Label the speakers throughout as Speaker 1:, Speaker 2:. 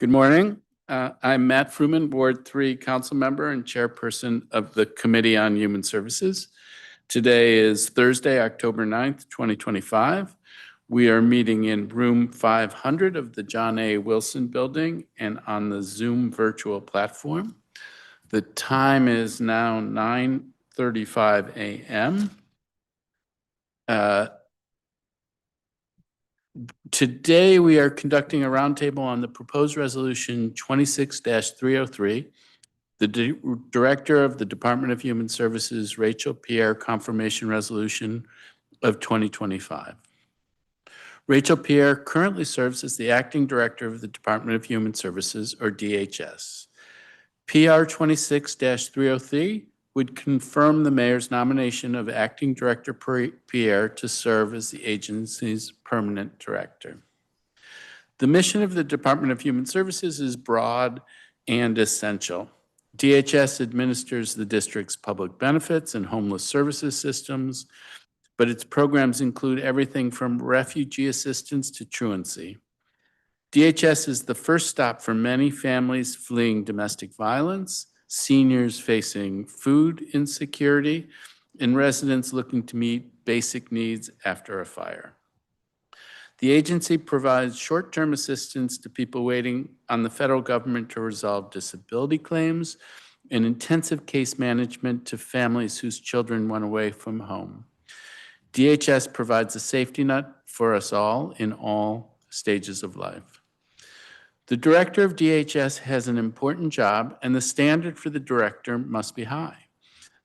Speaker 1: Good morning. I'm Matt Fruman, Ward 3 Council Member and Chairperson of the Committee on Human Services. Today is Thursday, October 9th, 2025. We are meeting in room 500 of the John A. Wilson Building and on the Zoom virtual platform. The time is now 9:35 a.m. Today, we are conducting a roundtable on the proposed resolution 26-303. The Director of the Department of Human Services, Rachel Pierre, confirmation resolution of 2025. Rachel Pierre currently serves as the Acting Director of the Department of Human Services, or DHS. PR 26-303 would confirm the mayor's nomination of Acting Director Pierre to serve as the agency's permanent director. The mission of the Department of Human Services is broad and essential. DHS administers the district's public benefits and homeless services systems, but its programs include everything from refugee assistance to truancy. DHS is the first stop for many families fleeing domestic violence, seniors facing food insecurity, and residents looking to meet basic needs after a fire. The agency provides short-term assistance to people waiting on the federal government to resolve disability claims and intensive case management to families whose children went away from home. DHS provides a safety net for us all in all stages of life. The director of DHS has an important job, and the standard for the director must be high.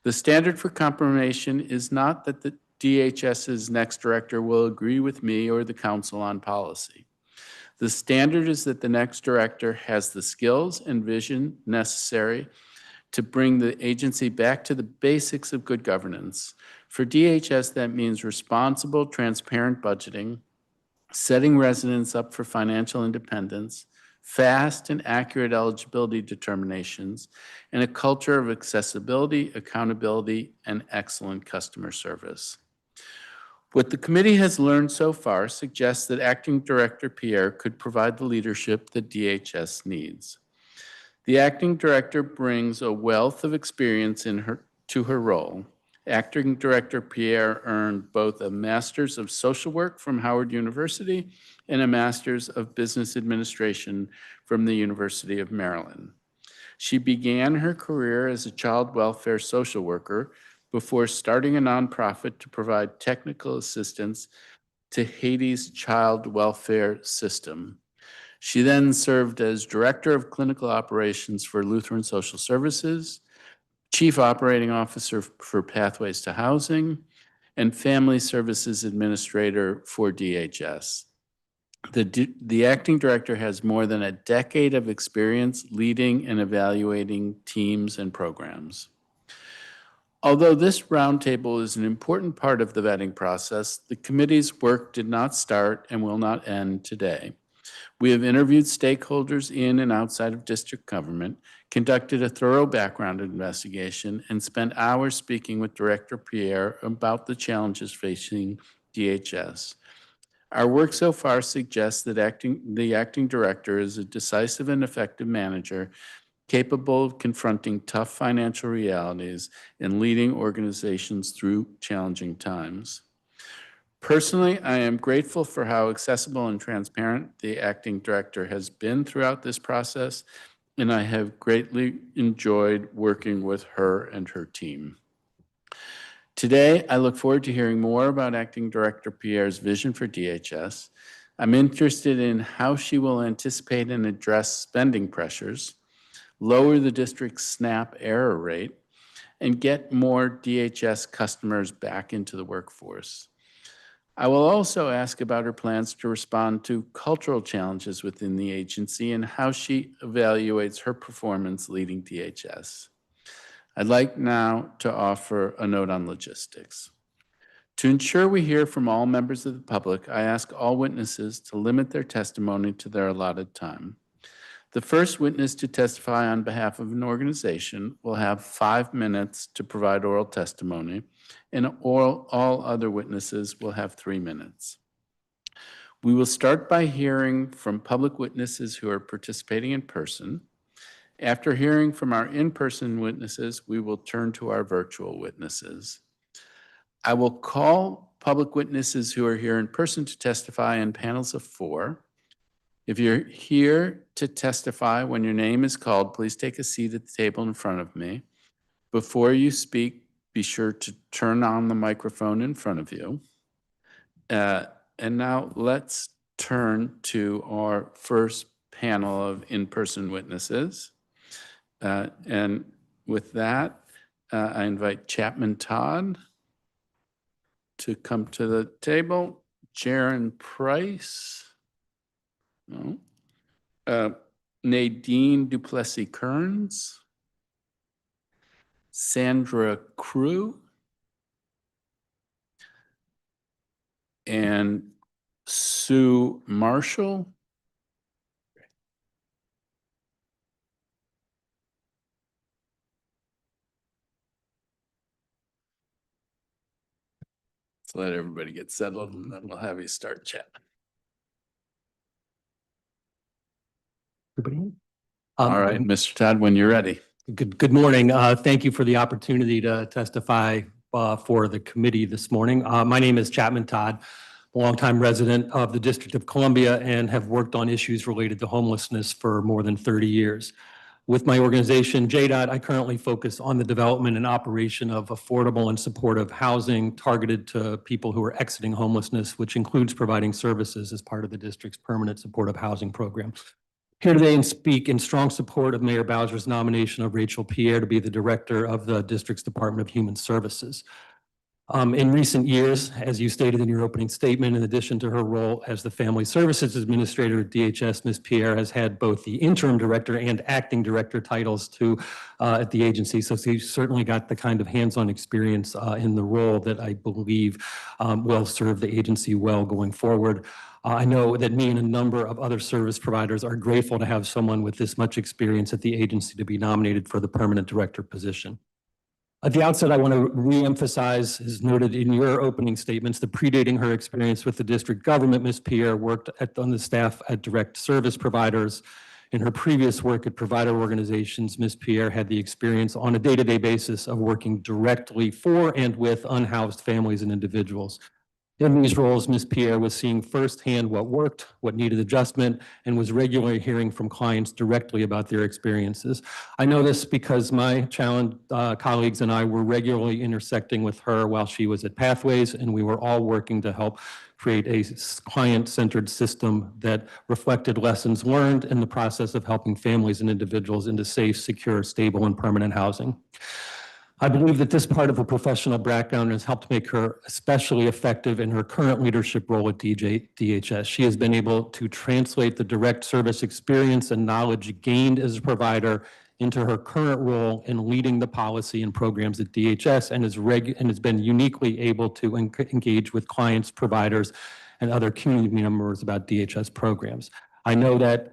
Speaker 1: The standard for confirmation is not that the DHS's next director will agree with me or the council on policy. The standard is that the next director has the skills and vision necessary to bring the agency back to the basics of good governance. For DHS, that means responsible, transparent budgeting, setting residents up for financial independence, fast and accurate eligibility determinations, and a culture of accessibility, accountability, and excellent customer service. What the committee has learned so far suggests that Acting Director Pierre could provide the leadership that DHS needs. The Acting Director brings a wealth of experience to her role. Acting Director Pierre earned both a Master's of Social Work from Howard University and a Master's of Business Administration from the University of Maryland. She began her career as a child welfare social worker before starting a nonprofit to provide technical assistance to Haiti's child welfare system. She then served as Director of Clinical Operations for Lutheran Social Services, Chief Operating Officer for Pathways to Housing, and Family Services Administrator for DHS. The Acting Director has more than a decade of experience leading and evaluating teams and programs. Although this roundtable is an important part of the vetting process, the committee's work did not start and will not end today. We have interviewed stakeholders in and outside of district government, conducted a thorough background investigation, and spent hours speaking with Director Pierre about the challenges facing DHS. Our work so far suggests that the acting director is a decisive and effective manager capable of confronting tough financial realities and leading organizations through challenging times. Personally, I am grateful for how accessible and transparent the acting director has been throughout this process, and I have greatly enjoyed working with her and her team. Today, I look forward to hearing more about Acting Director Pierre's vision for DHS. I'm interested in how she will anticipate and address spending pressures, lower the district's SNAP error rate, and get more DHS customers back into the workforce. I will also ask about her plans to respond to cultural challenges within the agency and how she evaluates her performance leading DHS. I'd like now to offer a note on logistics. To ensure we hear from all members of the public, I ask all witnesses to limit their testimony to their allotted time. The first witness to testify on behalf of an organization will have 5 minutes to provide oral testimony, and all other witnesses will have 3 minutes. We will start by hearing from public witnesses who are participating in person. After hearing from our in-person witnesses, we will turn to our virtual witnesses. I will call public witnesses who are here in person to testify in panels of 4. If you're here to testify when your name is called, please take a seat at the table in front of me. Before you speak, be sure to turn on the microphone in front of you. And now let's turn to our first panel of in-person witnesses. And with that, I invite Chapman Todd to come to the table. Jaron Price. No. Nadine Duplessis Kearns. Sandra Crew. And Sue Marshall. Let's let everybody get settled and then we'll have you start chatting.
Speaker 2: Everybody?
Speaker 1: All right, Mr. Todd, when you're ready.
Speaker 2: Good morning. Thank you for the opportunity to testify for the committee this morning. My name is Chapman Todd, a longtime resident of the District of Columbia and have worked on issues related to homelessness for more than 30 years. With my organization, JDOT, I currently focus on the development and operation of affordable and supportive housing targeted to people who are exiting homelessness, which includes providing services as part of the district's permanent supportive housing program. Here today and speak in strong support of Mayor Bowser's nomination of Rachel Pierre to be the director of the district's Department of Human Services. In recent years, as you stated in your opening statement, in addition to her role as the Family Services Administrator at DHS, Ms. Pierre has had both the interim director and acting director titles at the agency. So she's certainly got the kind of hands-on experience in the role that I believe will serve the agency well going forward. I know that me and a number of other service providers are grateful to have someone with this much experience at the agency to be nominated for the permanent director position. At the outset, I want to reemphasize, as noted in your opening statements, that predating her experience with the district government, Ms. Pierre worked on the staff at direct service providers. In her previous work at provider organizations, Ms. Pierre had the experience on a day-to-day basis of working directly for and with unhoused families and individuals. In these roles, Ms. Pierre was seeing firsthand what worked, what needed adjustment, and was regularly hearing from clients directly about their experiences. I know this because my challenge colleagues and I were regularly intersecting with her while she was at Pathways, and we were all working to help create a client-centered system that reflected lessons learned in the process of helping families and individuals into safe, secure, stable, and permanent housing. I believe that this part of her professional background has helped make her especially effective in her current leadership role at DHS. She has been able to translate the direct service experience and knowledge gained as a provider into her current role in leading the policy and programs at DHS and has been uniquely able to engage with clients, providers, and other community members about DHS programs. I know that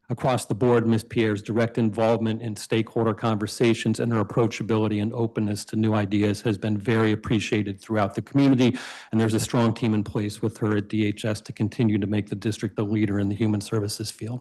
Speaker 2: across the board, Ms. Pierre's direct involvement in stakeholder conversations and her approachability and openness to new ideas has been very appreciated throughout the community, and there's a strong team in place with her at DHS to continue to make the district a leader in the human services field.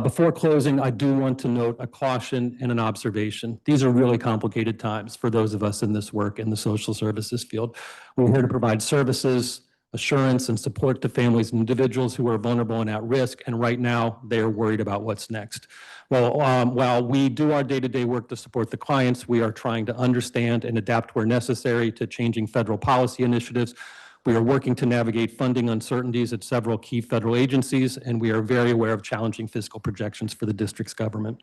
Speaker 2: Before closing, I do want to note a caution and an observation. These are really complicated times for those of us in this work in the social services field. We're here to provide services, assurance, and support to families and individuals who are vulnerable and at risk, and right now they are worried about what's next. Well, while we do our day-to-day work to support the clients, we are trying to understand and adapt where necessary to changing federal policy initiatives. We are working to navigate funding uncertainties at several key federal agencies, and we are very aware of challenging fiscal projections for the district's government.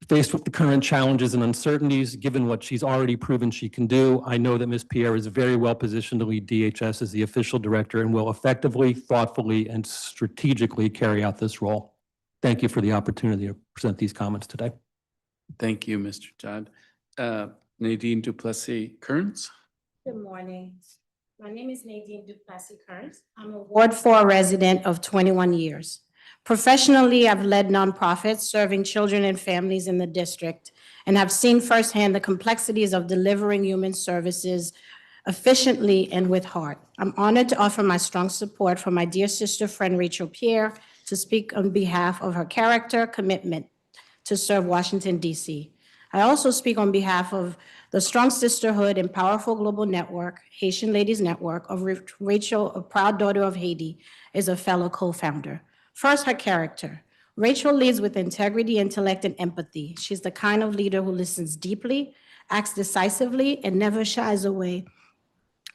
Speaker 2: Faced with the current challenges and uncertainties, given what she's already proven she can do, I know that Ms. Pierre is very well positioned to lead DHS as the official director and will effectively, thoughtfully, and strategically carry out this role. Thank you for the opportunity to present these comments today.
Speaker 1: Thank you, Mr. Todd. Nadine Duplessis Kearns.
Speaker 3: Good morning. My name is Nadine Duplessis Kearns. I'm a Ward 4 resident of 21 years. Professionally, I've led nonprofits serving children and families in the district and have seen firsthand the complexities of delivering human services efficiently, and with heart. I'm honored to offer my strong support for my dear sister friend Rachel Pierre to speak on behalf of her character, commitment to serve Washington, D.C. I also speak on behalf of the strong sisterhood and powerful global network, Haitian Ladies Network, of Rachel, a proud daughter of Haiti, is a fellow co-founder. First, her character. Rachel leads with integrity, intellect, and empathy. She's the kind of leader who listens deeply, acts decisively, and never shies away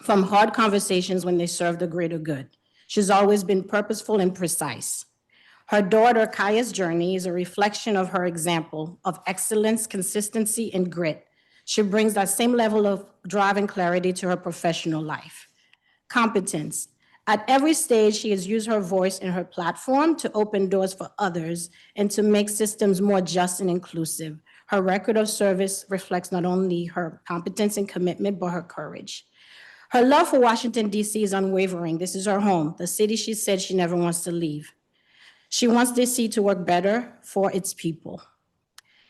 Speaker 3: from hard conversations when they serve the greater good. She's always been purposeful and precise. Her daughter, Kaya's journey, is a reflection of her example of excellence, consistency, and grit. She brings that same level of drive and clarity to her professional life. Competence. At every stage, she has used her voice and her platform to open doors for others and to make systems more just and inclusive. Her record of service reflects not only her competence and commitment, but her courage. Her love for Washington, D.C. is unwavering. This is her home, the city she said she never wants to leave. She wants D.C. to work better for its people.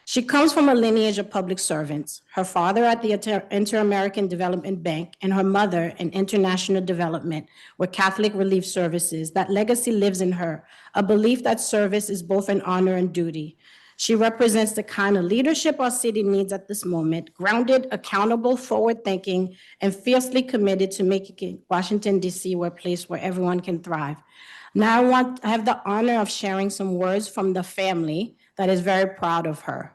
Speaker 3: She comes from a lineage of public servants, her father at the Inter-American Development Bank and her mother in international development with Catholic Relief Services. That legacy lives in her, a belief that service is both an honor and duty. She represents the kind of leadership our city needs at this moment, grounded, accountable, forward-thinking, and fiercely committed to making Washington, D.C. a place where everyone can thrive. Now I have the honor of sharing some words from the family that is very proud of her.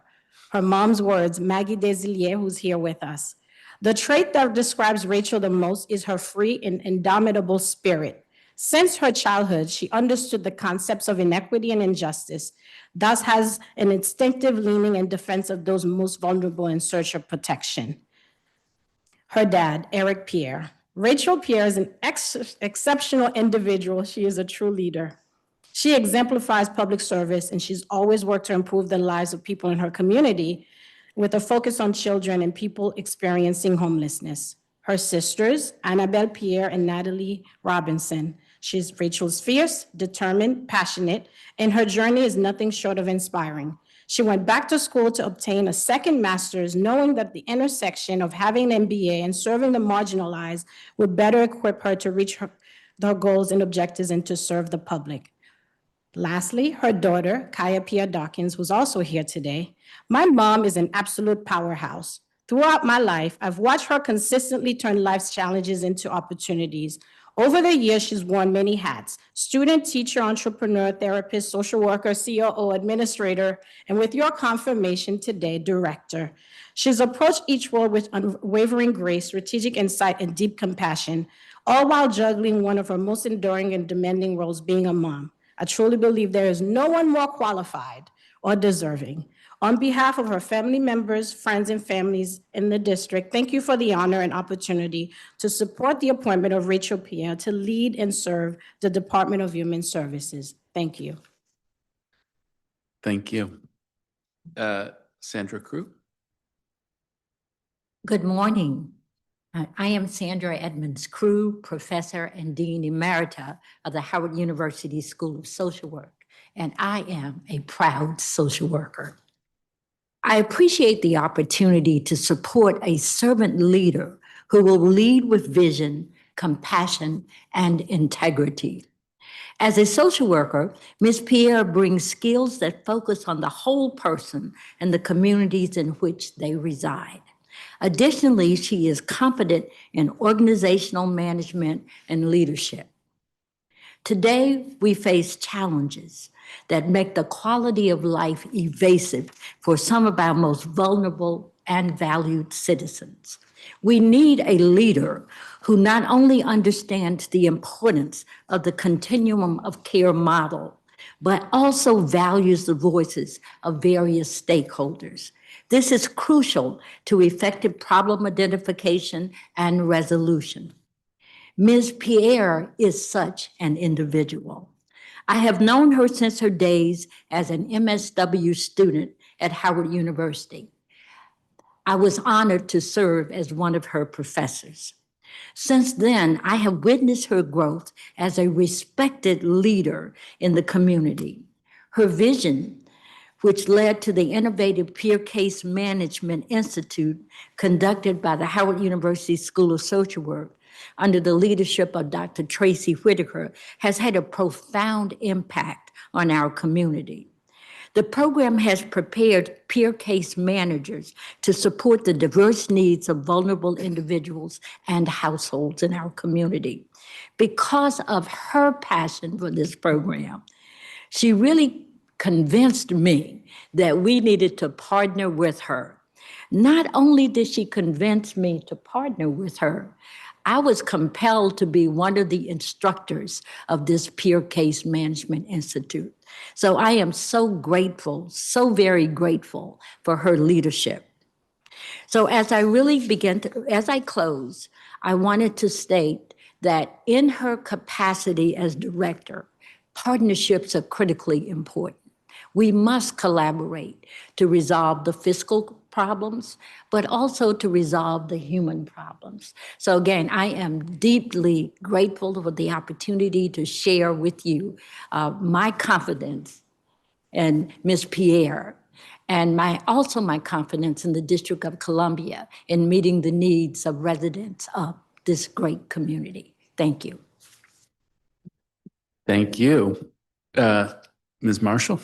Speaker 3: Her mom's words, Maggie Desilliers, who's here with us. The trait that describes Rachel the most is her free and indomitable spirit. Since her childhood, she understood the concepts of inequity and injustice, thus has an instinctive leaning in defense of those most vulnerable in search of protection. Her dad, Eric Pierre. Rachel Pierre is an exceptional individual. She is a true leader. She exemplifies public service, and she's always worked to improve the lives of people in her community with a focus on children and people experiencing homelessness. Her sisters, Annabelle Pierre and Natalie Robinson. She's Rachel's fierce, determined, passionate, and her journey is nothing short of inspiring. She went back to school to obtain a second master's, knowing that the intersection of having an MBA and serving the marginalized would better equip her to reach her goals and objectives and to serve the public. Lastly, her daughter, Kaya Pierre Dawkins, was also here today. My mom is an absolute powerhouse. Throughout my life, I've watched her consistently turn life's challenges into opportunities. Over the years, she's worn many hats: student, teacher, entrepreneur, therapist, social worker, COO, administrator, and with your confirmation today, director. She's approached each role with unwavering grace, strategic insight, and deep compassion, all while juggling one of her most enduring and demanding roles, being a mom. I truly believe there is no one more qualified or deserving. On behalf of her family members, friends, and families in the district, thank you for the honor and opportunity to support the appointment of Rachel Pierre to lead and serve the Department of Human Services. Thank you.
Speaker 1: Thank you. Sandra Crew.
Speaker 4: Good morning. I am Sandra Edmonds Crew, Professor and Dean Emerita of the Howard University School of Social Work, and I am a proud social worker. I appreciate the opportunity to support a servant leader who will lead with vision, compassion, and integrity. As a social worker, Ms. Pierre brings skills that focus on the whole person and the communities in which they reside. Additionally, she is competent in organizational management and leadership. Today, we face challenges that make the quality of life evasive for some of our most vulnerable and valued citizens. We need a leader who not only understands the importance of the continuum of care model, but also values the voices of various stakeholders. This is crucial to effective problem identification and resolution. Ms. Pierre is such an individual. I have known her since her days as an MSW student at Howard University. I was honored to serve as one of her professors. Since then, I have witnessed her growth as a respected leader in the community. Her vision which led to the innovative Peer Case Management Institute conducted by the Howard University School of Social Work under the leadership of Dr. Tracy Whitaker, has had a profound impact on our community. The program has prepared peer case managers to support the diverse needs of vulnerable individuals and households in our community. Because of her passion for this program, she really convinced me that we needed to partner with her. Not only did she convince me to partner with her, I was compelled to be one of the instructors of this Peer Case Management Institute. So I am so grateful, so very grateful for her leadership. So as I close, I wanted to state that in her capacity as director, partnerships are critically important. We must collaborate to resolve the fiscal problems, but also to resolve the human problems. So again, I am deeply grateful for the opportunity to share with you my confidence in Ms. Pierre, and also my confidence in the District of Columbia in meeting the needs of residents of this great community. Thank you.
Speaker 1: Thank you. Ms. Marshall?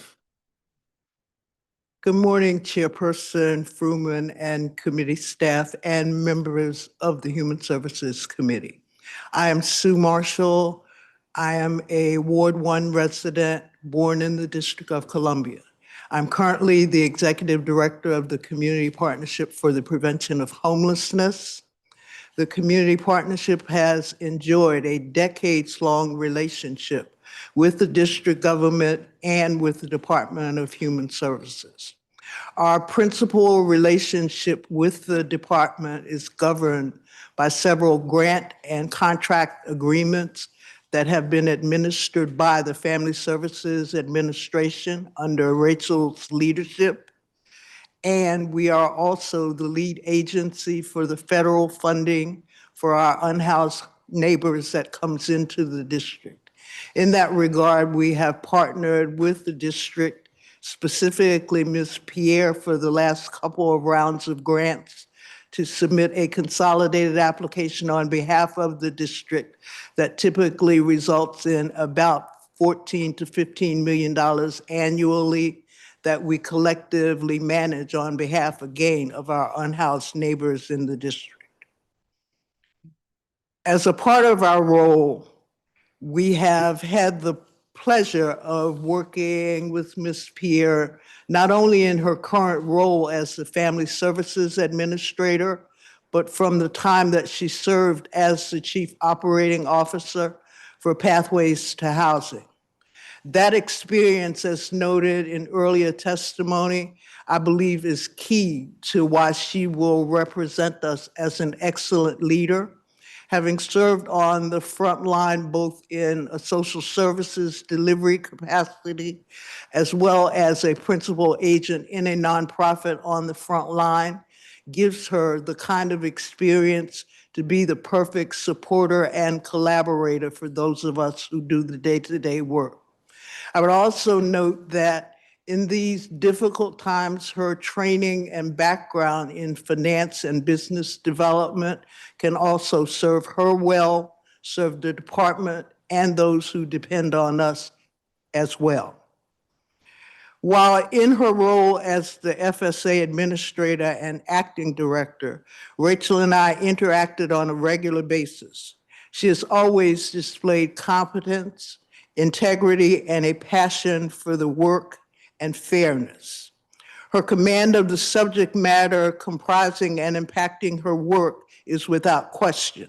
Speaker 5: Good morning, Chairperson Fruman and committee staff and members of the Human Services Committee. I am Sue Marshall. I am a Ward 1 resident born in the District of Columbia. I'm currently the Executive Director of the Community Partnership for the Prevention of Homelessness. The Community Partnership has enjoyed a decades-long relationship with the district government and with the Department of Human Services. Our principal relationship with the department is governed by several grant and contract agreements that have been administered by the Family Services Administration under Rachel's leadership. And we are also the lead agency for the federal funding for our unhoused neighbors that comes into the district. In that regard, we have partnered with the district, specifically Ms. Pierre, for the last couple of rounds of grants to submit a consolidated application on behalf of the district that typically results in about $14 to $15 million annually that we collectively manage on behalf, again, of our unhoused neighbors in the district. As a part of our role, we have had the pleasure of working with Ms. Pierre, not only in her current role as the Family Services Administrator, but from the time that she served as the Chief Operating Officer for Pathways to Housing. That experience, as noted in earlier testimony, I believe is key to why she will represent us as an excellent leader. Having served on the front line both in a social services delivery capacity as well as a principal agent in a nonprofit on the front line, gives her the kind of experience to be the perfect supporter and collaborator for those of us who do the day-to-day work. I would also note that in these difficult times, her training and background in finance and business development can also serve her well, serve the department, and those who depend on us as well. While in her role as the FSA administrator and acting director, Rachel and I interacted on a regular basis. She has always displayed competence, integrity, and a passion for the work and fairness. Her command of the subject matter comprising and impacting her work is without question.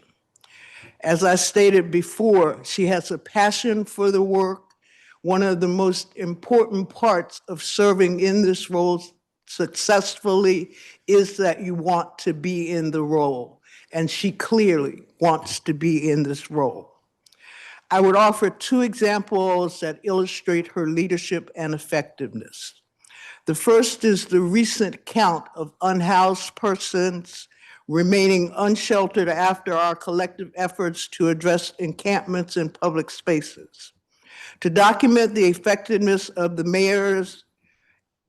Speaker 5: As I stated before, she has a passion for the work. One of the most important parts of serving in this role successfully is that you want to be in the role, and she clearly wants to be in this role. I would offer two examples that illustrate her leadership and effectiveness. The first is the recent count of unhoused persons remaining unsheltered after our collective efforts to address encampments in public spaces. To document the effectiveness of the mayor's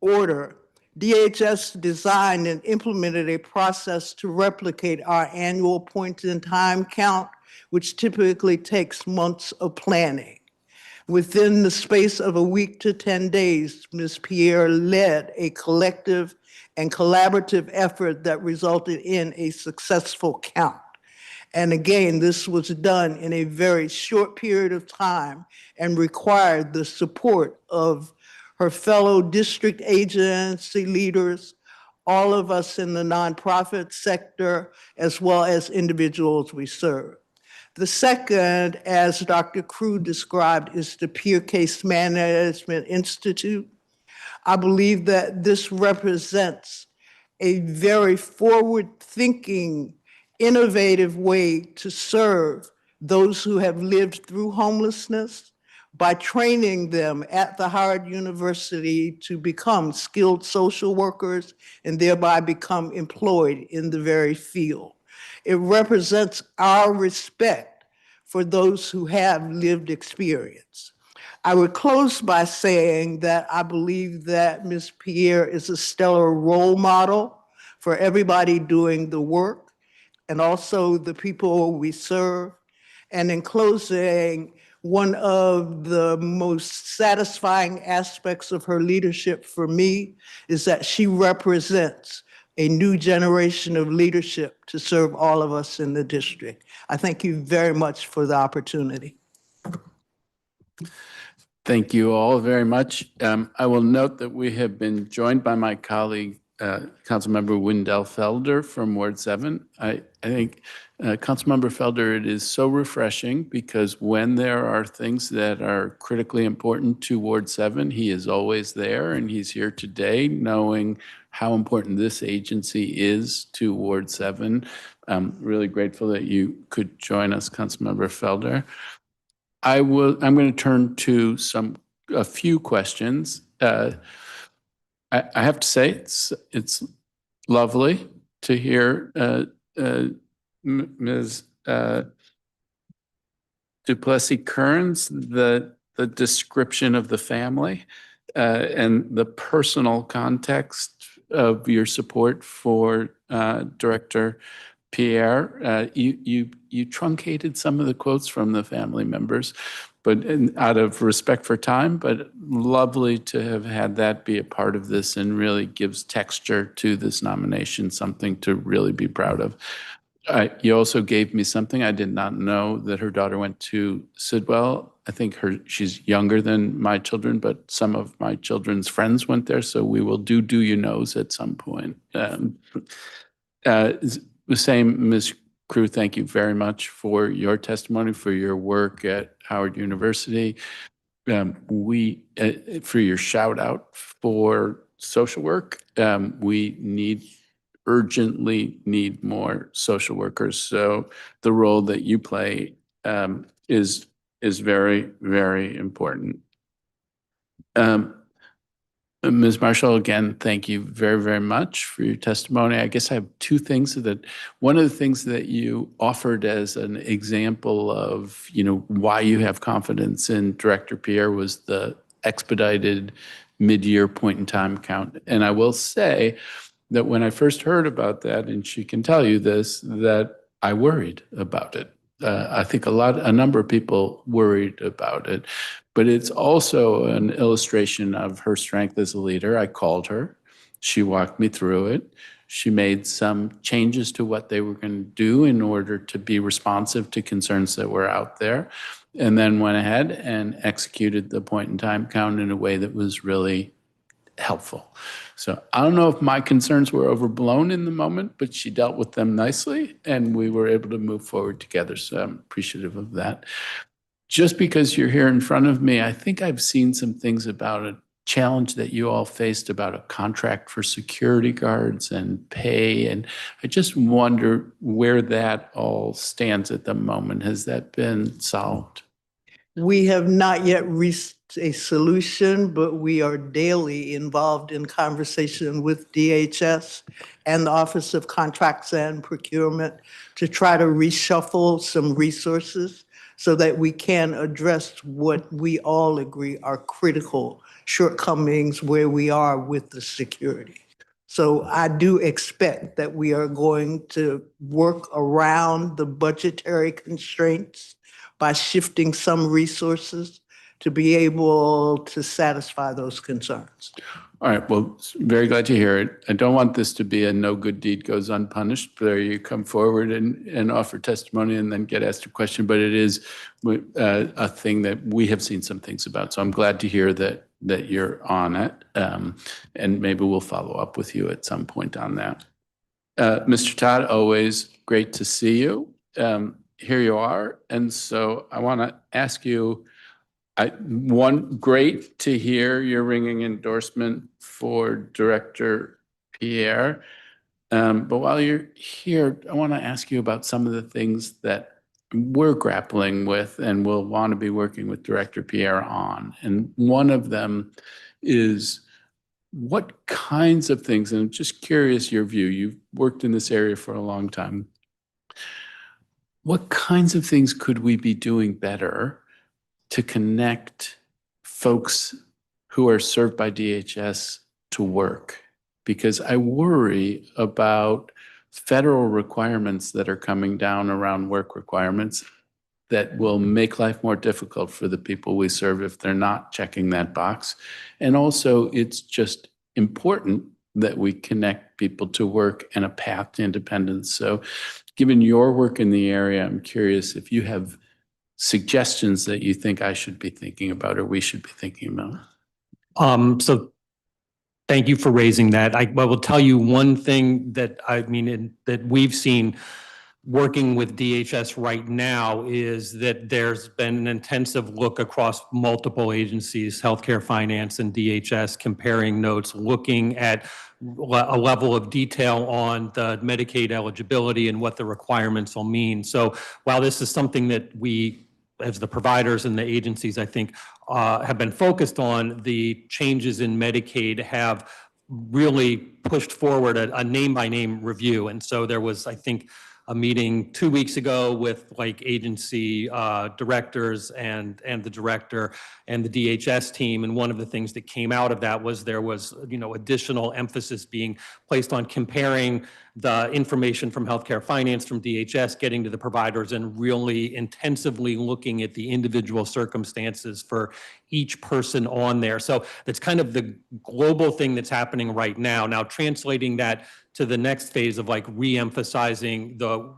Speaker 5: order, DHS designed and implemented a process to replicate our annual point-in-time count, which typically takes months of planning. Within the space of a week to 10 days, Ms. Pierre led a collective and collaborative effort that resulted in a successful count. And again, this was done in a very short period of time and required the support of her fellow district agency leaders, all of us in the nonprofit sector, as well as individuals we serve. The second, as Dr. Crew described, is the Peer Case Management Institute. I believe that this represents a very forward-thinking, innovative way to serve those who have lived through homelessness by training them at the Howard University to become skilled social workers and thereby become employed in the very field. It represents our respect for those who have lived experience. I would close by saying that I believe that Ms. Pierre is a stellar role model for everybody doing the work and also the people we serve. And in closing, one of the most satisfying aspects of her leadership for me is that she represents a new generation of leadership to serve all of us in the district. I thank you very much for the opportunity.
Speaker 1: Thank you all very much. I will note that we have been joined by my colleague, Councilmember Wendell Felder from Ward 7. I think, Councilmember Felder, it is so refreshing because when there are things that are critically important to Ward 7, he is always there, and he's here today knowing how important this agency is to Ward 7. I'm really grateful that you could join us, Councilmember Felder. I'm going to turn to a few questions. I have to say it's lovely to hear Ms. Duplessis-Kearns, the description of the family and the personal context of your support for Director Pierre. You truncated some of the quotes from the family members, but out of respect for time, but lovely to have had that be a part of this and really gives texture to this nomination, something to really be proud of. You also gave me something I did not know, that her daughter went to Sidwell. I think she's younger than my children, but some of my children's friends went there, so we will do you knows at some point. The same, Ms. Crew, thank you very much for your testimony, for your work at Howard University. For your shout out for social work, we urgently need more social workers. So the role that you play is very, very important. Ms. Marshall, again, thank you very, very much for your testimony. I guess I have two things one of the things that you offered as an example of, why you have confidence in Director Pierre was the expedited mid-year point-in-time count. And I will say that when I first heard about that, and she can tell you this, that I worried about it. I think a number of people worried about it, but it's also an illustration of her strength as a leader. I called her. She walked me through it. She made some changes to what they were going to do in order to be responsive to concerns that were out there, and then went ahead and executed the point-in-time count in a way that was really helpful. So I don't know if my concerns were overblown in the moment, but she dealt with them nicely and we were able to move forward together. So I'm appreciative of that. Just because you're here in front of me, I think I've seen some things about a challenge that you all faced about a contract for security guards and pay. And I just wonder where that all stands at the moment. Has that been solved?
Speaker 5: We have not yet reached a solution, but we are daily involved in conversation with DHS and the Office of Contracts and Procurement to try to reshuffle some resources. so that we can address what we all agree are critical shortcomings where we are with the security. So I do expect that we are going to work around the budgetary constraints by shifting some resources to be able to satisfy those concerns.
Speaker 1: All right, well, very glad to hear it. I don't want this to be a no good deed goes unpunished, where you come forward and offer testimony and then get asked a question, but it is a thing that we have seen some things about. So I'm glad to hear that you're on it, and maybe we'll follow up with you at some point on that. Mr. Todd, always great to see you. Here you are, and so I want to ask you, great to hear your ringing endorsement for Director Pierre. But while you're here, I want to ask you about some of the things that we're grappling with and will want to be working with Director Pierre on. And one of them is what kinds of things, and I'm just curious your view, you've worked in this area for a long time. What kinds of things could we be doing better to connect folks who are served by DHS to work? Because I worry about federal requirements that are coming down around work requirements that will make life more difficult for the people we serve if they're not checking that box. And also, it's just important that we connect people to work and a path to independence. So given your work in the area, I'm curious if you have suggestions that you think I should be thinking about or we should be thinking about.
Speaker 2: So thank you for raising that. I will tell you one thing that that we've seen working with DHS right now is that there's been an intensive look across multiple agencies, healthcare, finance, and DHS, comparing notes, looking at a level of detail on the Medicaid eligibility and what the requirements will mean. So while this is something that we, as the providers and the agencies, I think, have been focused on, the changes in Medicaid have really pushed forward a name-by-name review. And so there was, I think, a meeting 2 weeks ago with agency directors and the director and the DHS team. And one of the things that came out of that was there was, additional emphasis being placed on comparing the information from healthcare finance from DHS, getting to the providers and really intensively looking at the individual circumstances for each person on there. So that's kind of the global thing that's happening right now. Now, translating that to the next phase of re-emphasizing the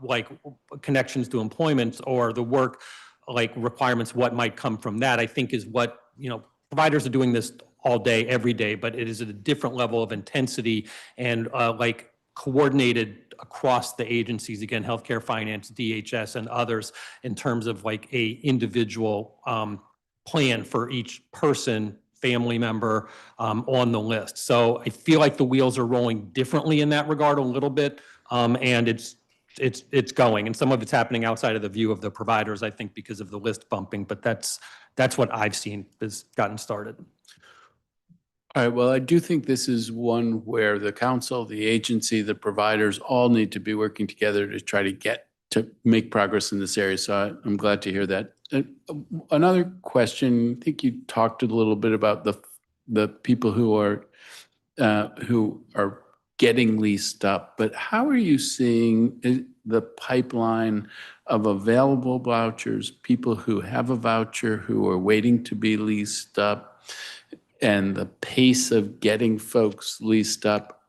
Speaker 2: connections to employment or the work requirements, what might come from that, I think is what, providers are doing this all day, every day, but it is at a different level of intensity and coordinated across the agencies, again, healthcare, finance, DHS, and others, in terms of a individual plan for each person, family member on the list. So I feel like the wheels are rolling differently in that regard a little bit, and it's going. And some of it's happening outside of the view of the providers, I think, because of the list bumping. But that's what I've seen has gotten started.
Speaker 1: All right, well, I do think this is one where the council, the agency, the providers all need to be working together to try to make progress in this area. So I'm glad to hear that. Another question, I think you talked a little bit about the people who are getting leased up, but how are you seeing the pipeline of available vouchers, people who have a voucher who are waiting to be leased up, and the pace of getting folks leased up?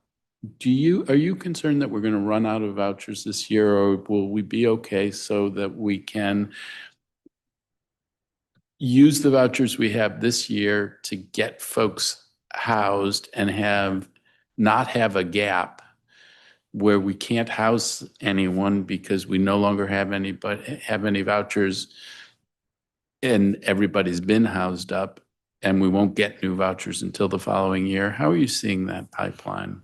Speaker 1: Are you concerned that we're going to run out of vouchers this year, or will we be okay so that we can use the vouchers we have this year to get folks housed and not have a gap where we can't house anyone because we no longer have any vouchers and everybody's been housed up, and we won't get new vouchers until the following year? How are you seeing that pipeline?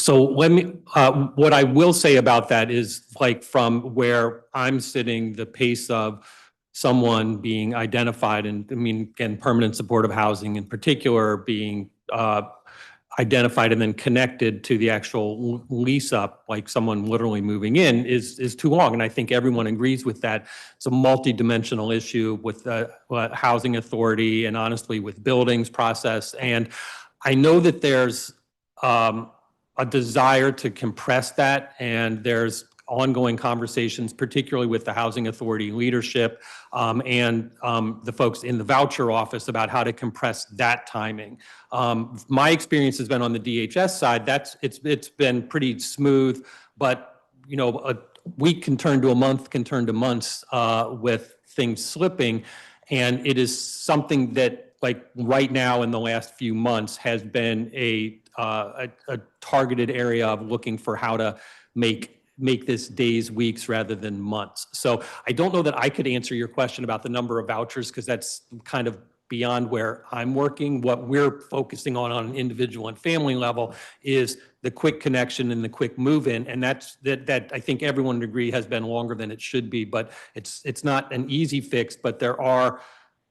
Speaker 2: So let me, what I will say about that is, from where I'm sitting, the pace of someone being identified, and again, permanent supportive housing in particular being identified and then connected to the actual lease up, like someone literally moving in, is too long. And I think everyone agrees with that. It's a multidimensional issue with the housing authority and honestly with buildings process. And I know that there's a desire to compress that, and there's ongoing conversations, particularly with the housing authority leadership and the folks in the voucher office about how to compress that timing. My experience has been on the DHS side. It's been pretty smooth, but you know, a week can turn to a month, can turn to months with things slipping, and it is something that, like right now in the last few months, has been a targeted area of looking for how to make this days, weeks rather than months. So I don't know that I could answer your question about the number of vouchers, because that's kind of beyond where I'm working. What we're focusing on an individual and family level is the quick connection and the quick move in. And that I think everyone would agree has been longer than it should be, but it's not an easy fix, but there are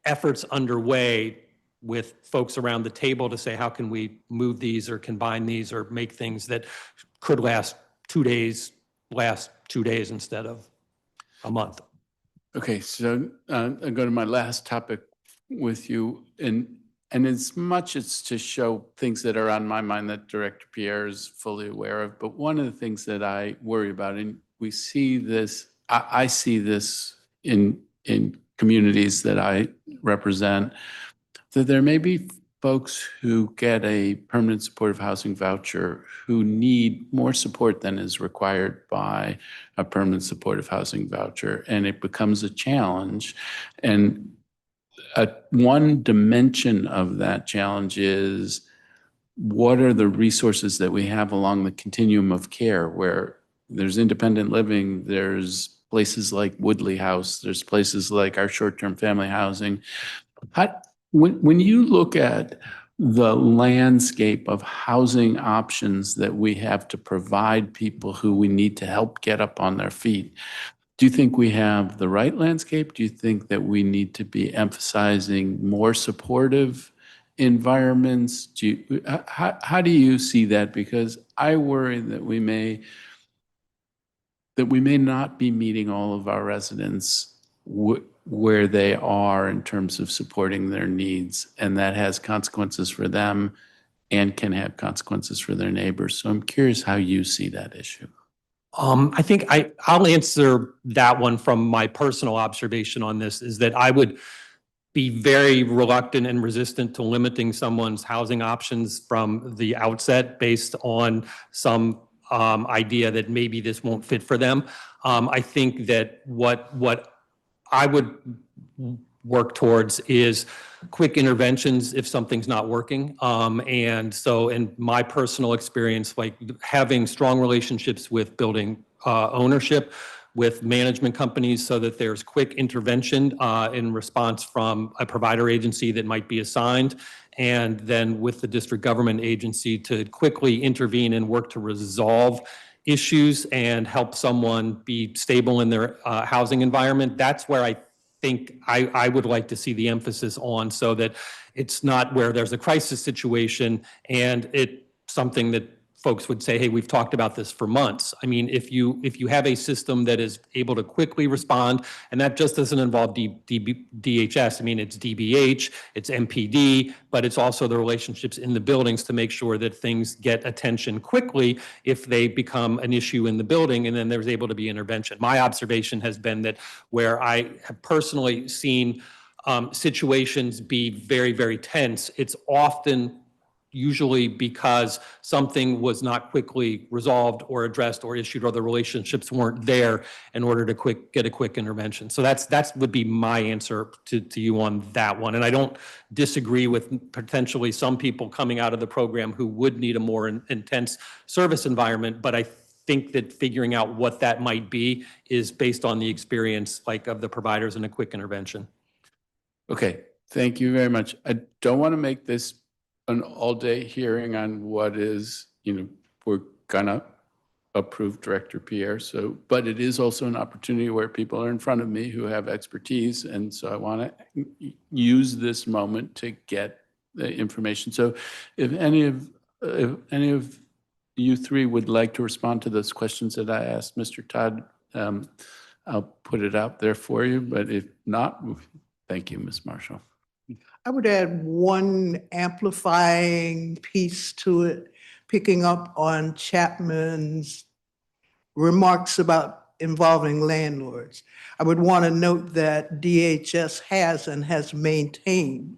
Speaker 2: efforts underway with folks around the table to say, how can we move these or combine these or make things that could last 2 days, last 2 days instead of a month.
Speaker 1: Okay, so I'll go to my last topic with you. And as much as to show things that are on my mind that Director Pierre is fully aware of, but one of the things that I worry about, and we see this, I see this in communities that I represent, that there may be folks who get a permanent supportive housing voucher who need more support than is required by a permanent supportive housing voucher, and it becomes a challenge. And one dimension of that challenge is, what are the resources that we have along the continuum of care, where there's independent living, there's places like Woodley House, there's places like our short-term family housing. When you look at the landscape of housing options that we have to provide people who we need to help get up on their feet, do you think we have the right landscape? Do you think that we need to be emphasizing more supportive environments? How do you see that? Because I worry that we may not be meeting all of our residents where they are in terms of supporting their needs, and that has consequences for them and can have consequences for their neighbors. So I'm curious how you see that issue.
Speaker 2: I think I'll answer that one from my personal observation on this, is that I would be very reluctant and resistant to limiting someone's housing options from the outset based on some idea that maybe this won't fit for them. I think that what I would work towards is quick interventions if something's not working. And so in my personal experience, like having strong relationships with building ownership, with management companies, so that there's quick intervention in response from a provider agency that might be assigned, and then with the district government agency to quickly intervene and work to resolve issues and help someone be stable in their housing environment. That's where I think I would like to see the emphasis on, so that it's not where there's a crisis situation and it's something that folks would say, hey, we've talked about this for months. I mean, if you have a system that is able to quickly respond, and that just doesn't involve DHS. I mean, it's DBH, it's MPD, but it's also the relationships in the buildings to make sure that things get attention quickly if they become an issue in the building, and then there's able to be intervention. My observation has been that where I have personally seen situations be very, very tense, it's often usually because something was not quickly resolved or addressed or issued, or the relationships weren't there in order to get a quick intervention. So that's would be my answer to you on that one. And I don't disagree with potentially some people coming out of the program who would need a more intense service environment, but I think that figuring out what that might be is based on the experience of the providers and a quick intervention.
Speaker 1: Okay, thank you very much. I don't want to make this an all-day hearing on what is, we're gonna approve Director Pierre. So, but it is also an opportunity where people are in front of me who have expertise. And so I want to use this moment to get the information. So if any of If any of you three would like to respond to those questions that I asked Mr. Todd, I'll put it out there for you, but if not, thank you, Ms. Marshall.
Speaker 5: I would add one amplifying piece to it, picking up on Chapman's remarks about involving landlords. I would want to note that DHS has and has maintained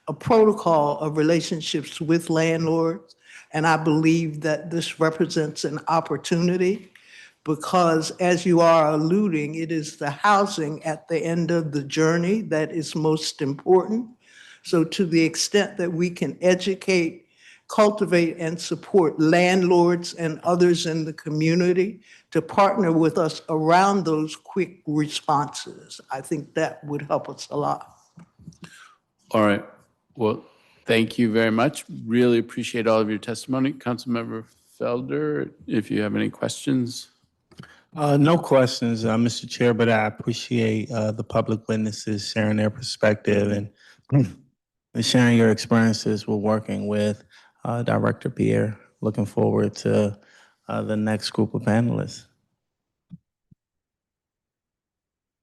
Speaker 5: a protocol of relationships with landlords, and I believe that this represents an opportunity because, as you are alluding, it is the housing at the end of the journey that is most important. So to the extent that we can educate, cultivate, and support landlords and others in the community to partner with us around those quick responses, I think that would help us a lot.
Speaker 1: All right. Well, thank you very much. Really appreciate all of your testimony. Councilmember Felder, if you have any questions.
Speaker 6: No questions, Mr. Chair, but I appreciate the public witnesses sharing their perspective and sharing your experiences with working with Director Pierre. Looking forward to the next group of panelists.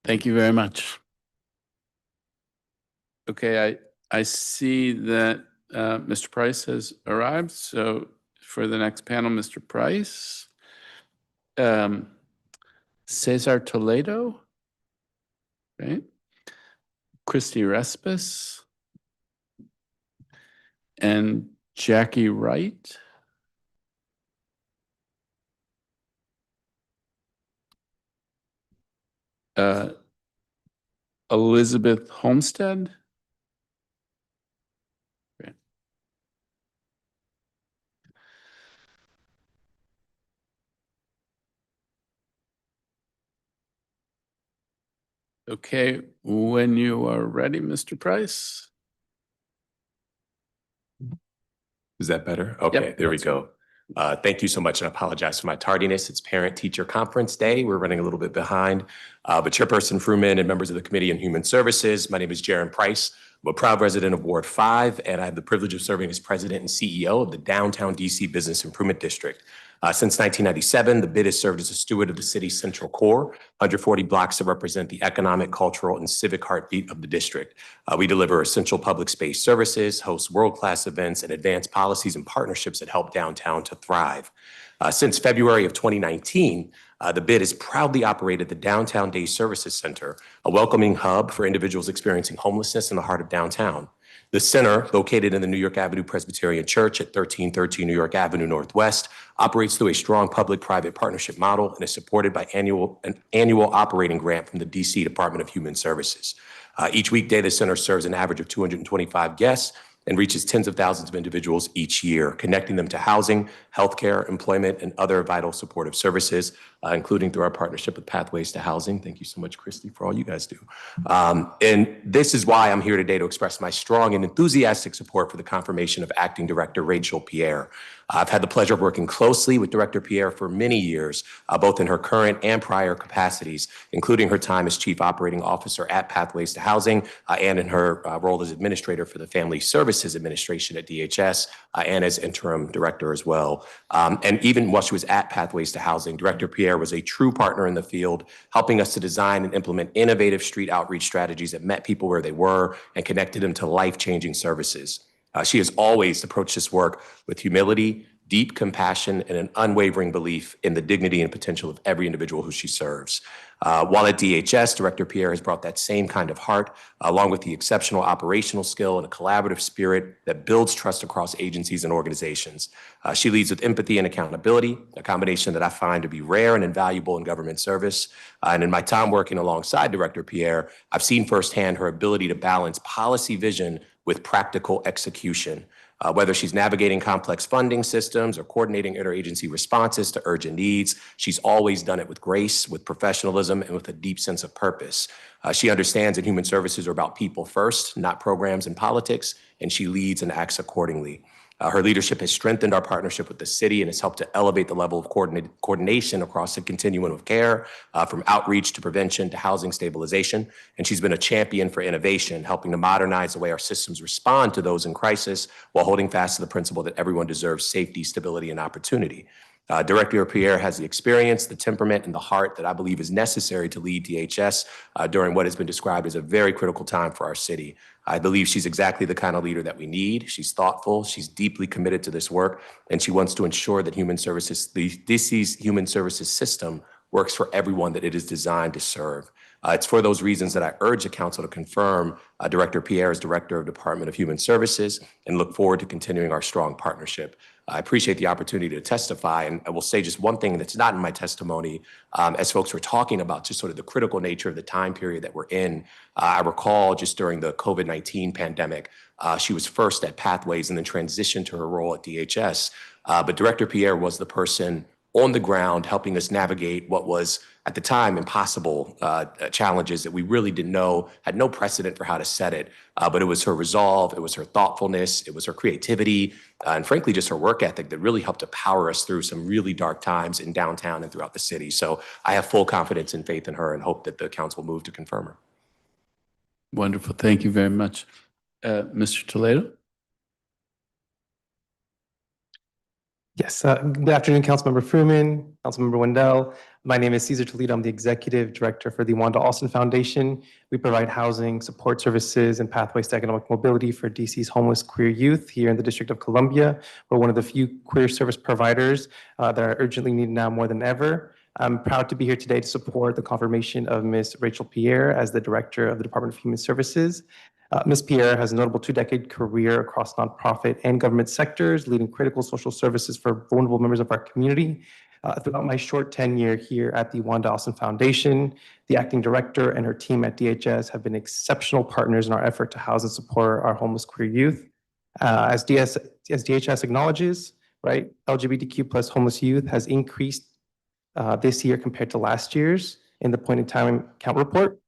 Speaker 1: Thank you very much. Okay, I see that Mr. Price has arrived. So for the next panel, Mr. Price, Cesar Toledo, right? Christy Respis, and Jackie Wright. Elizabeth Homestead. Great. Okay, when you are ready, Mr. Price.
Speaker 7: Is that better? Okay,
Speaker 1: Yep,
Speaker 7: there we
Speaker 1: that's
Speaker 7: go. Thank you so much, and I apologize for my tardiness. It's Parent-Teacher Conference Day. We're running a little bit behind. But Chairperson Fruman and members of the Committee on Human Services, my name is Jaron Price. I'm a proud resident of Ward 5, and I have the privilege of serving as President and CEO of the Downtown DC Business Improvement District. Since 1997, the BID has served as a steward of the city's central core, 140 blocks that represent the economic, cultural, and civic heartbeat of the district. We deliver essential public space services, host world-class events, and advance policies and partnerships that help downtown to thrive. Since February of 2019, the BID has proudly operated the Downtown Day Services Center, a welcoming hub for individuals experiencing homelessness in the heart of downtown. The center, located in the New York Avenue Presbyterian Church at 1313 New York Avenue Northwest, operates through a strong public-private partnership model and is supported by an annual operating grant from the DC Department of Human Services. Each weekday, the center serves an average of 225 guests and reaches tens of thousands of individuals each year, connecting them to housing, healthcare, employment, and other vital supportive services, including through our partnership with Pathways to Housing. Thank you so much, Christy, for all you guys do. And this is why I'm here today to express my strong and enthusiastic support for the confirmation of Acting Director Rachel Pierre. I've had the pleasure of working closely with Director Pierre for many years, both in her current and prior capacities, including her time as Chief Operating Officer at Pathways to Housing and in her role as Administrator for the Family Services Administration at DHS and as Interim Director as well. And even while she was at Pathways to Housing, Director Pierre was a true partner in the field, helping us to design and implement innovative street outreach strategies that met people where they were and connected them to life-changing services. She has always approached this work with humility, deep compassion, and an unwavering belief in the dignity and potential of every individual who she serves. While at DHS, Director Pierre has brought that same kind of heart, along with the exceptional operational skill and a collaborative spirit that builds trust across agencies and organizations. She leads with empathy and accountability, a combination that I find to be rare and invaluable in government service. And in my time working alongside Director Pierre, I've seen firsthand her ability to balance policy vision with practical execution. Whether she's navigating complex funding systems or coordinating interagency responses to urgent needs, she's always done it with grace, with professionalism, and with a deep sense of purpose. She understands that human services are about people first, not programs and politics, and she leads and acts accordingly. Her leadership has strengthened our partnership with the city and has helped to elevate the level of coordination across the continuum of care, from outreach to prevention to housing stabilization. And she's been a champion for innovation, helping to modernize the way our systems respond to those in crisis while holding fast to the principle that everyone deserves safety, stability, and opportunity. Director Pierre has the experience, the temperament, and the heart that I believe is necessary to lead DHS during what has been described as a very critical time for our city. I believe she's exactly the kind of leader that we need. She's thoughtful, she's deeply committed to this work, and she wants to ensure that DC's human services system works for everyone that it is designed to serve. It's for those reasons that I urge the council to confirm Director Pierre as Director of Department of Human Services and look forward to continuing our strong partnership. I appreciate the opportunity to testify, and I will say just one thing that's not in my testimony. As folks were talking about just sort of the critical nature of the time period that we're in, I recall just during the COVID-19 pandemic, she was first at Pathways and then transitioned to her role at DHS. But Director Pierre was the person on the ground helping us navigate what was at the time impossible challenges that we really didn't know, had no precedent for how to set it. But it was her resolve, it was her thoughtfulness, it was her creativity, and frankly, just her work ethic that really helped to power us through some really dark times in downtown and throughout the city. So I have full confidence and faith in her and hope that the council will move to confirm her.
Speaker 1: Wonderful. Thank you very much. Mr. Toledo?
Speaker 8: Yes, good afternoon, Councilmember Fruman, Councilmember Wendell. My name is Cesar Toledo. I'm the Executive Director for the Wanda Alston Foundation. We provide housing, support services, and pathways to economic mobility for DC's homeless queer youth here in the District of Columbia. We're one of the few queer service providers that are urgently needed now more than ever. I'm proud to be here today to support the confirmation of Ms. Rachel Pierre as the Director of the Department of Human Services. Ms. Pierre has a notable 2-decade career across nonprofit and government sectors, leading critical social services for vulnerable members of our community. Throughout my short tenure here at the Wanda Alston Foundation, the acting director and her team at DHS have been exceptional partners in our effort to house and support our homeless queer youth. As DHS acknowledges, right, LGBTQ plus homeless youth has increased this year compared to last year's in the point in time count report.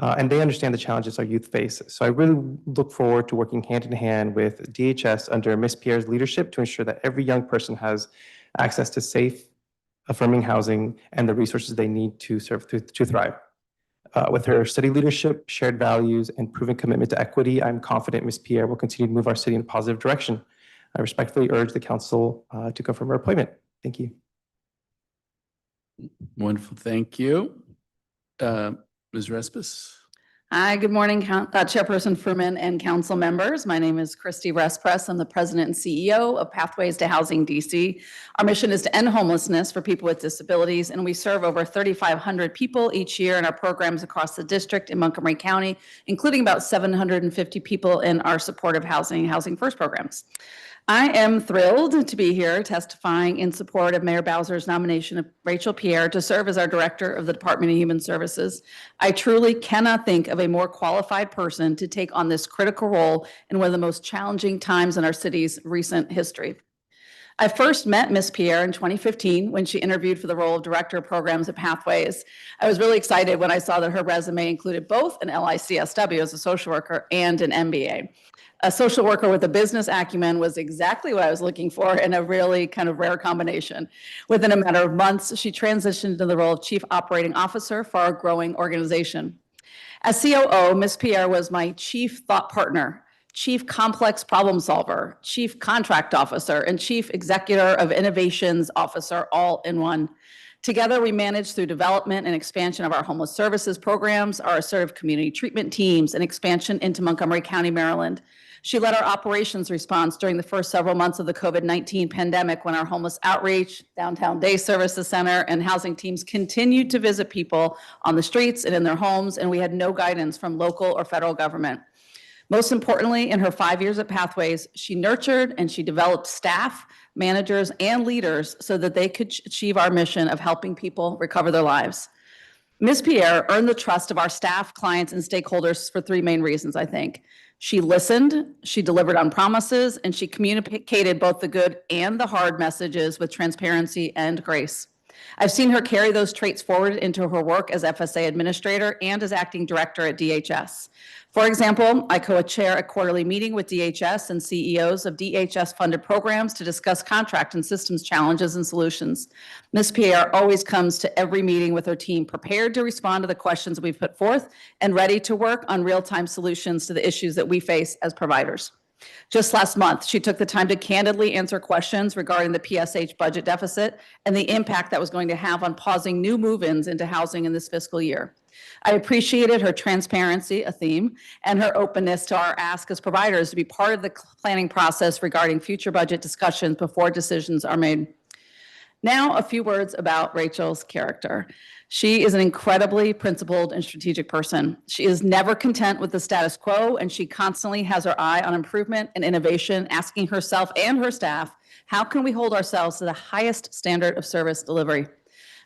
Speaker 8: And they understand the challenges our youth face. So I really look forward to working hand in hand with DHS under Ms. Pierre's leadership to ensure that every young person has access to safe, affirming housing and the resources they need to thrive. With her steady leadership, shared values, and proven commitment to equity, I'm confident Ms. Pierre will continue to move our city in a positive direction. I respectfully urge the council to confirm her appointment. Thank you.
Speaker 1: Wonderful. Thank you. Ms. Respis?
Speaker 9: Hi, good morning, Chairperson Fruman and council members. My name is Christy Respres. I'm the president and CEO of Pathways to Housing DC. Our mission is to end homelessness for people with disabilities, and we serve over 3,500 people each year in our programs across the district in Montgomery County, including about 750 people in our supportive Housing First programs. I am thrilled to be here testifying in support of Mayor Bowser's nomination of Rachel Pierre to serve as our Director of the Department of Human Services. I truly cannot think of a more qualified person to take on this critical role in one of the most challenging times in our city's recent history. I first met Ms. Pierre in 2015 when she interviewed for the role of Director of Programs at Pathways. I was really excited when I saw that her resume included both an LICSW as a social worker and an MBA. A social worker with a business acumen was exactly what I was looking for, and a really kind of rare combination. Within a matter of months, she transitioned to the role of Chief Operating Officer for our growing organization. As COO, Ms. Pierre was my chief thought partner, chief complex problem solver, chief contract officer, and chief executor of innovations officer, all in one. Together, we managed through development and expansion of our homeless services programs, our assertive community treatment teams, and expansion into Montgomery County, Maryland. She led our operations response during the first several months of the COVID-19 pandemic when our homeless outreach, downtown day services center, and housing teams continued to visit people on the streets and in their homes, and we had no guidance from local or federal government. Most importantly, in her 5 years at Pathways, she nurtured and she developed staff, managers, and leaders so that they could achieve our mission of helping people recover their lives. Ms. Pierre earned the trust of our staff, clients, and stakeholders for 3 main reasons, I think. She listened, she delivered on promises, and she communicated both the good and the hard messages with transparency and grace. I've seen her carry those traits forward into her work as FSA administrator and as acting director at DHS. For example, I co-chair a quarterly meeting with DHS and CEOs of DHS-funded programs to discuss contract and systems challenges and solutions. Ms. Pierre always comes to every meeting with her team prepared to respond to the questions we've put forth and ready to work on real-time solutions to the issues that we face as providers. Just last month, she took the time to candidly answer questions regarding the PSH budget deficit and the impact that was going to have on pausing new move-ins into housing in this fiscal year. I appreciated her transparency, a theme, and her openness to our ask as providers to be part of the planning process regarding future budget discussions before decisions are made. Now, a few words about Rachel's character. She is an incredibly principled and strategic person. She is never content with the status quo, and she constantly has her eye on improvement and innovation, asking herself and her staff, how can we hold ourselves to the highest standard of service delivery?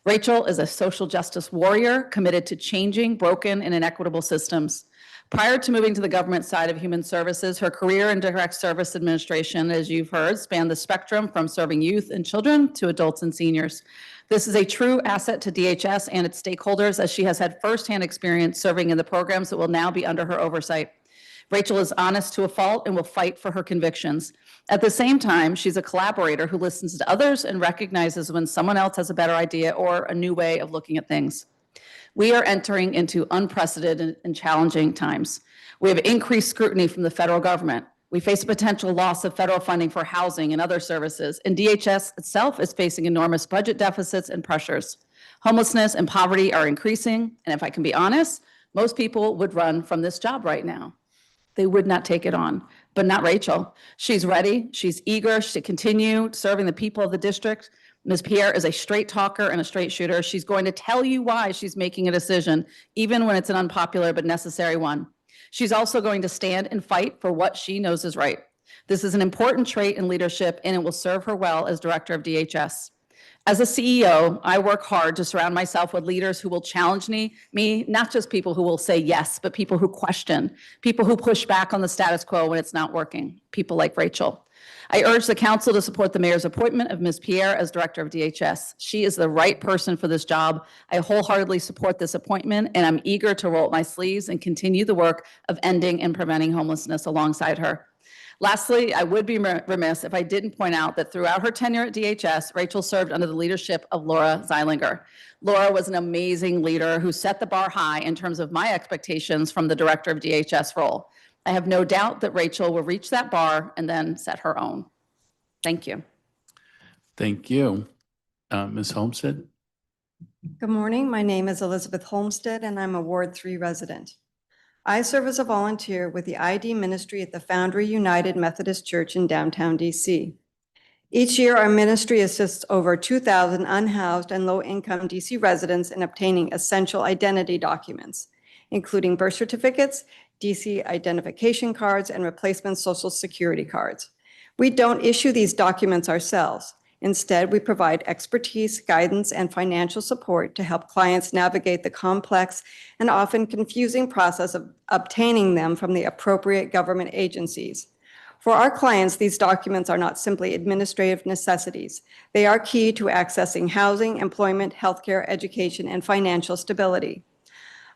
Speaker 9: Rachel is a social justice warrior committed to changing broken and inequitable systems. Prior to moving to the government side of human services, her career in direct service administration, as you've heard, spanned the spectrum from serving youth and children to adults and seniors. This is a true asset to DHS and its stakeholders, as she has had firsthand experience serving in the programs that will now be under her oversight. Rachel is honest to a fault and will fight for her convictions. At the same time, she's a collaborator who listens to others and recognizes when someone else has a better idea or a new way of looking at things. We are entering into unprecedented and challenging times. We have increased scrutiny from the federal government. We face a potential loss of federal funding for housing and other services, and DHS itself is facing enormous budget deficits and pressures. Homelessness and poverty are increasing, and if I can be honest, most people would run from this job right now. They would not take it on, but not Rachel. She's ready, she's eager to continue serving the people of the district. Ms. Pierre is a straight talker and a straight shooter. She's going to tell you why she's making a decision, even when it's an unpopular but necessary one. She's also going to stand and fight for what she knows is right. This is an important trait in leadership, and it will serve her well as director of DHS. As a CEO, I work hard to surround myself with leaders who will challenge me, not just people who will say yes, but people who question, people who push back on the status quo when it's not working, people like Rachel. I urge the council to support the mayor's appointment of Ms. Pierre as director of DHS. She is the right person for this job. I wholeheartedly support this appointment, and I'm eager to roll up my sleeves and continue the work of ending and preventing homelessness alongside her. Lastly, I would be remiss if I didn't point out that throughout her tenure at DHS, Rachel served under the leadership of Laura Zeilinger. Laura was an amazing leader who set the bar high in terms of my expectations from the director of DHS role. I have no doubt that Rachel will reach that bar and then set her own. Thank you.
Speaker 1: Thank you. Ms. Homestead?
Speaker 10: Good morning. My name is Elizabeth Homestead, and I'm a Ward 3 resident. I serve as a volunteer with the ID ministry at the Foundry United Methodist Church in downtown DC. Each year, our ministry assists over 2,000 unhoused and low-income DC residents in obtaining essential identity documents, including birth certificates, DC identification cards, and replacement Social Security cards. We don't issue these documents ourselves. Instead, we provide expertise, guidance, and financial support to help clients navigate the complex and often confusing process of obtaining them from the appropriate government agencies. For our clients, these documents are not simply administrative necessities. They are key to accessing housing, employment, healthcare, education, and financial stability.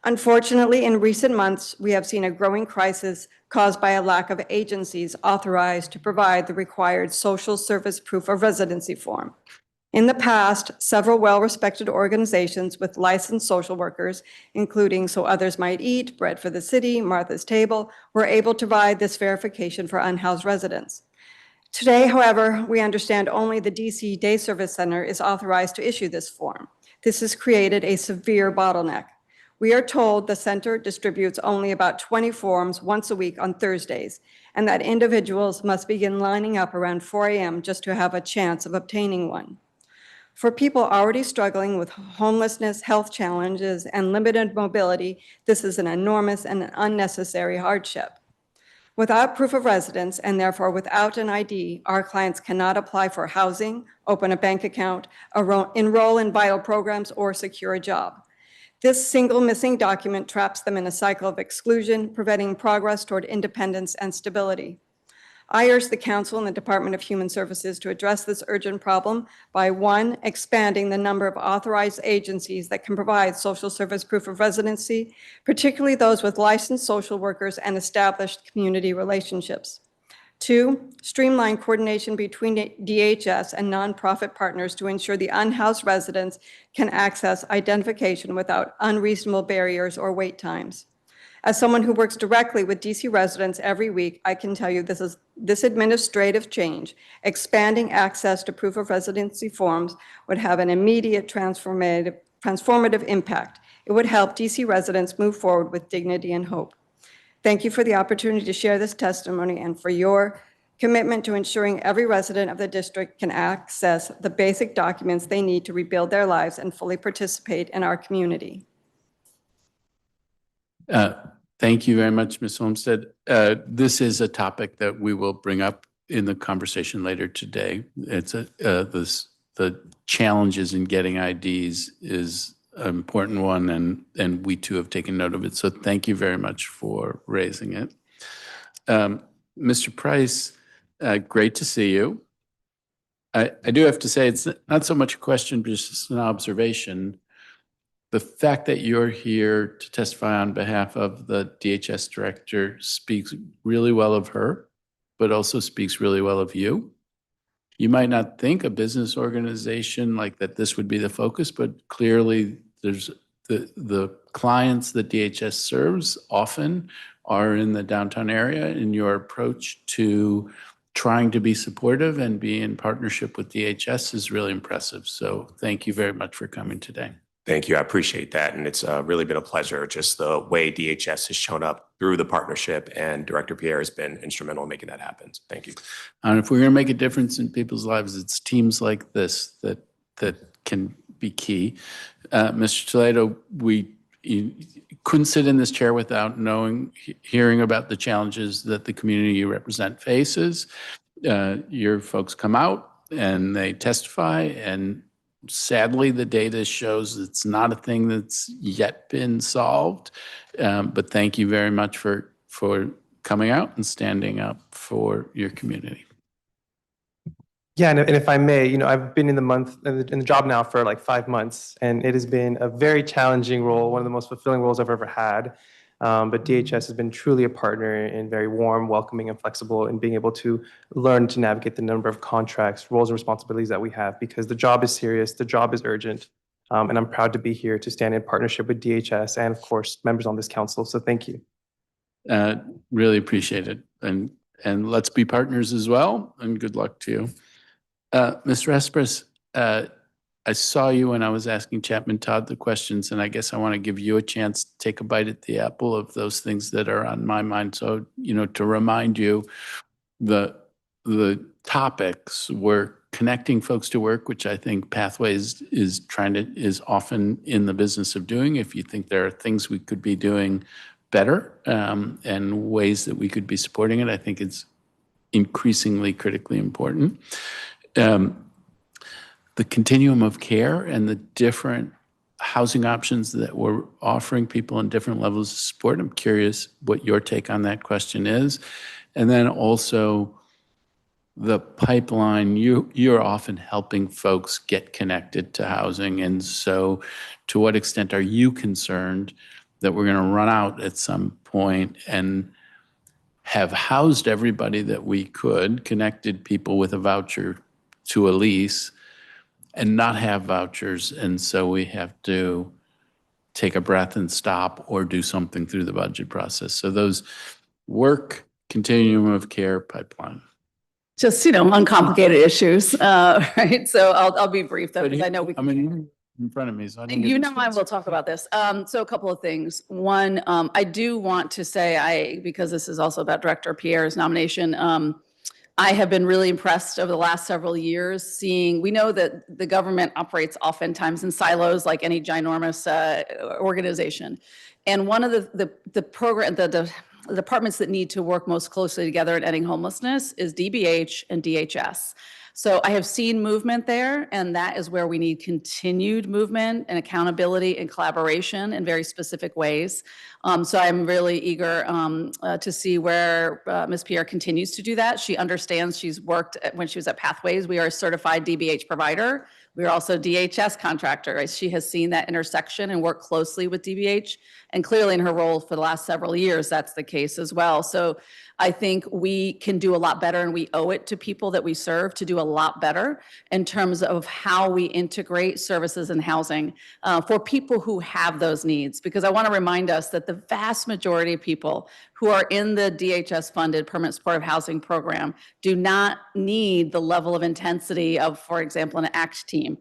Speaker 10: Unfortunately, in recent months, we have seen a growing crisis caused by a lack of agencies authorized to provide the required social service proof of residency form. In the past, several well-respected organizations with licensed social workers, including So Others Might Eat, Bread for the City, Martha's Table, were able to provide this verification for unhoused residents. Today, however, we understand only the DC Day Service Center is authorized to issue this form. This has created a severe bottleneck. We are told the center distributes only about 20 forms once a week on Thursdays, and that individuals must begin lining up around 4 a.m. just to have a chance of obtaining one. For people already struggling with homelessness, health challenges, and limited mobility, this is an enormous and unnecessary hardship. Without proof of residence, and therefore without an ID, our clients cannot apply for housing, open a bank account, enroll in vital programs, or secure a job. This single missing document traps them in a cycle of exclusion, preventing progress toward independence and stability. I urge the Council and the Department of Human Services to address this urgent problem by, one, expanding the number of authorized agencies that can provide social service proof of residency, particularly those with licensed social workers and established community relationships. Two, streamline coordination between DHS and nonprofit partners to ensure the unhoused residents can access identification without unreasonable barriers or wait times. As someone who works directly with DC residents every week, I can tell you this administrative change, expanding access to proof of residency forms, would have an immediate transformative impact. It would help DC residents move forward with dignity and hope. Thank you for the opportunity to share this testimony and for your commitment to ensuring every resident of the district can access the basic documents they need to rebuild their lives and fully participate in our community.
Speaker 1: Thank you very much, Ms. Olmsted. This is a topic that we will bring up in the conversation later today. It's the challenges in getting IDs is an important one, and we too have taken note of it. So thank you very much for raising it. Mr. Price, great to see you. I do have to say it's not so much a question, but just an observation. The fact that you're here to testify on behalf of the DHS director speaks really well of her, but also speaks really well of you. You might not think a business organization like that this would be the focus, but clearly there's the clients that DHS serves often are in the downtown area, and your approach to trying to be supportive and be in partnership with DHS is really impressive. So thank you very much for coming today.
Speaker 7: Thank you. I appreciate that. And it's really been a pleasure, just the way DHS has shown up through the partnership, and Director Pierre has been instrumental in making that happen. So thank you.
Speaker 1: And if we're going to make a difference in people's lives, it's teams like this that can be key. Mr. Toledo, you couldn't sit in this chair without hearing about the challenges that the community you represent faces. Your folks come out and they testify, and sadly, the data shows it's not a thing that's yet been solved. But thank you very much for coming out and standing up for your community.
Speaker 8: Yeah, and if I may, I've been in the job now for like 5 months, and it has been a very challenging role, one of the most fulfilling roles I've ever had. But DHS has been truly a partner and very warm, welcoming, and flexible in being able to learn to navigate the number of contracts, roles, and responsibilities that we have, because the job is serious, the job is urgent, and I'm proud to be here to stand in partnership with DHS and, of course, members on this council. So thank you.
Speaker 1: Really appreciate it. And let's be partners as well, and good luck to you. Ms. Respris, I saw you when I was asking Chapman Todd the questions, and I guess I want to give you a chance to take a bite at the apple of those things that are on my mind. So, to remind you, the topics were connecting folks to work, which I think Pathways is often in the business of doing. If you think there are things we could be doing better and ways that we could be supporting it, I think it's increasingly critically important. The continuum of care and the different housing options that we're offering people in different levels of support. I'm curious what your take on that question is. And then also the pipeline, you're often helping folks get connected to housing. And so to what extent are you concerned that we're going to run out at some point and have housed everybody that we could, connected people with a voucher to a lease, and not have vouchers, and so we have to take a breath and stop or do something through the budget process? So those work, continuum of care, pipeline.
Speaker 9: Just, uncomplicated issues, right? So I'll be brief though, because I know
Speaker 1: in front of me, so I didn't
Speaker 9: I will talk about this. So a couple of things. One, I do want to say, because this is also about Director Pierre's nomination, I have been really impressed over the last several years we know that the government operates oftentimes in silos like any ginormous organization. And one of the departments that need to work most closely together in ending homelessness is DBH and DHS. So I have seen movement there, and that is where we need continued movement and accountability and collaboration in very specific ways. So I'm really eager to see where Ms. Pierre continues to do that. She understands, she's worked when she was at Pathways. We are a certified DBH provider. We are also DHS contractor. Right? She has seen that intersection and worked closely with DBH. And clearly in her role for the last several years, that's the case as well. So I think we can do a lot better, and we owe it to people that we serve to do a lot better in terms of how we integrate services and housing for people who have those needs. Because I want to remind us that the vast majority of people who are in the DHS-funded permanent supportive housing program do not need the level of intensity of, for example, an ACT team.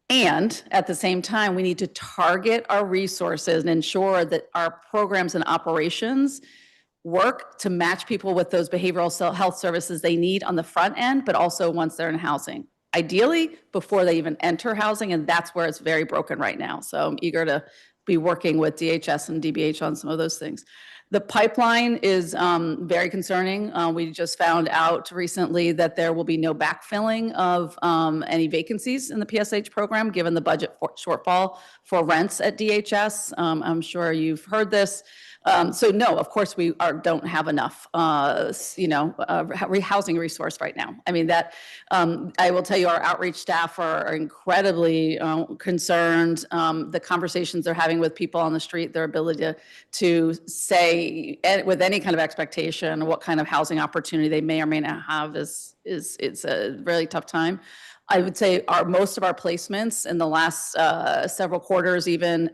Speaker 9: And at the same time, we need to target our resources and ensure that our programs and operations work to match people with those behavioral health services they need on the front end, but also once they're in housing. Ideally, before they even enter housing, and that's where it's very broken right now. So I'm eager to be working with DHS and DBH on some of those things. The pipeline is very concerning. We just found out recently that there will be no backfilling of any vacancies in the PSH program, given the budget shortfall for rents at DHS. I'm sure you've heard this. So no, of course we don't have enough, housing resource right now. I mean that, I will tell you, our outreach staff are incredibly concerned. The conversations they're having with people on the street, their ability to say with any kind of expectation what kind of housing opportunity they may or may not have it's a really tough time. I would say most of our placements in the last several quarters, even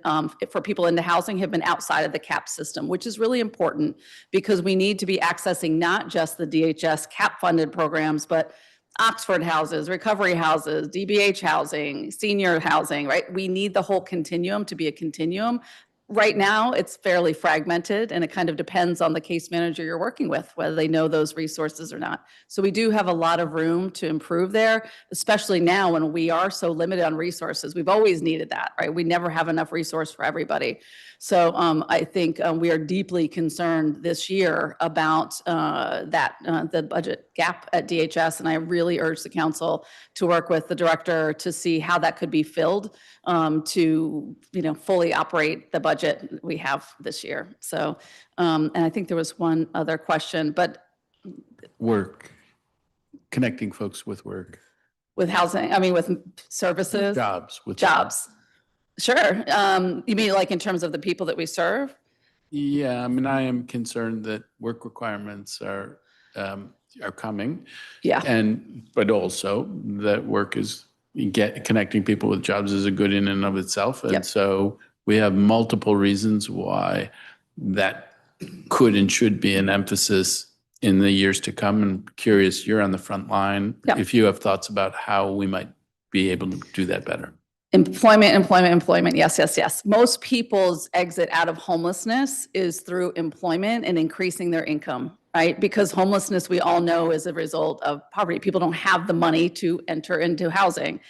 Speaker 9: for people into housing, have been outside of the CAP system, which is really important because we need to be accessing not just the DHS CAP-funded programs, but Oxford houses, recovery houses, DBH housing, senior housing, right? We need the whole continuum to be a continuum. Right now, it's fairly fragmented, and it kind of depends on the case manager you're working with, whether they know those resources or not. So we do have a lot of room to improve there, especially now when we are so limited on resources. We've always needed that, right? We never have enough resource for everybody. So I think we are deeply concerned this year about the budget gap at DHS, and I really urge the council to work with the director to see how that could be filled to fully operate the budget we have this year. So, and I think there was one other question, but
Speaker 1: Work, connecting folks with work.
Speaker 9: with housing, I mean, with services,
Speaker 1: Jobs. With
Speaker 9: jobs. Sure. You mean like in terms of the people that we serve?
Speaker 1: Yeah, I mean, I am concerned that work requirements are coming.
Speaker 9: Yeah.
Speaker 1: But also that work is connecting people with jobs is a good in and of itself. And
Speaker 9: Yep.
Speaker 1: so we have multiple reasons why that could and should be an emphasis in the years to come. And curious, you're on the front line.
Speaker 9: Yep.
Speaker 1: If you have thoughts about how we might be able to do that better.
Speaker 9: Employment. Yes. Most people's exit out of homelessness is through employment and increasing their income, right? Because homelessness, we all know, is a result of poverty. People don't have the money to enter into housing.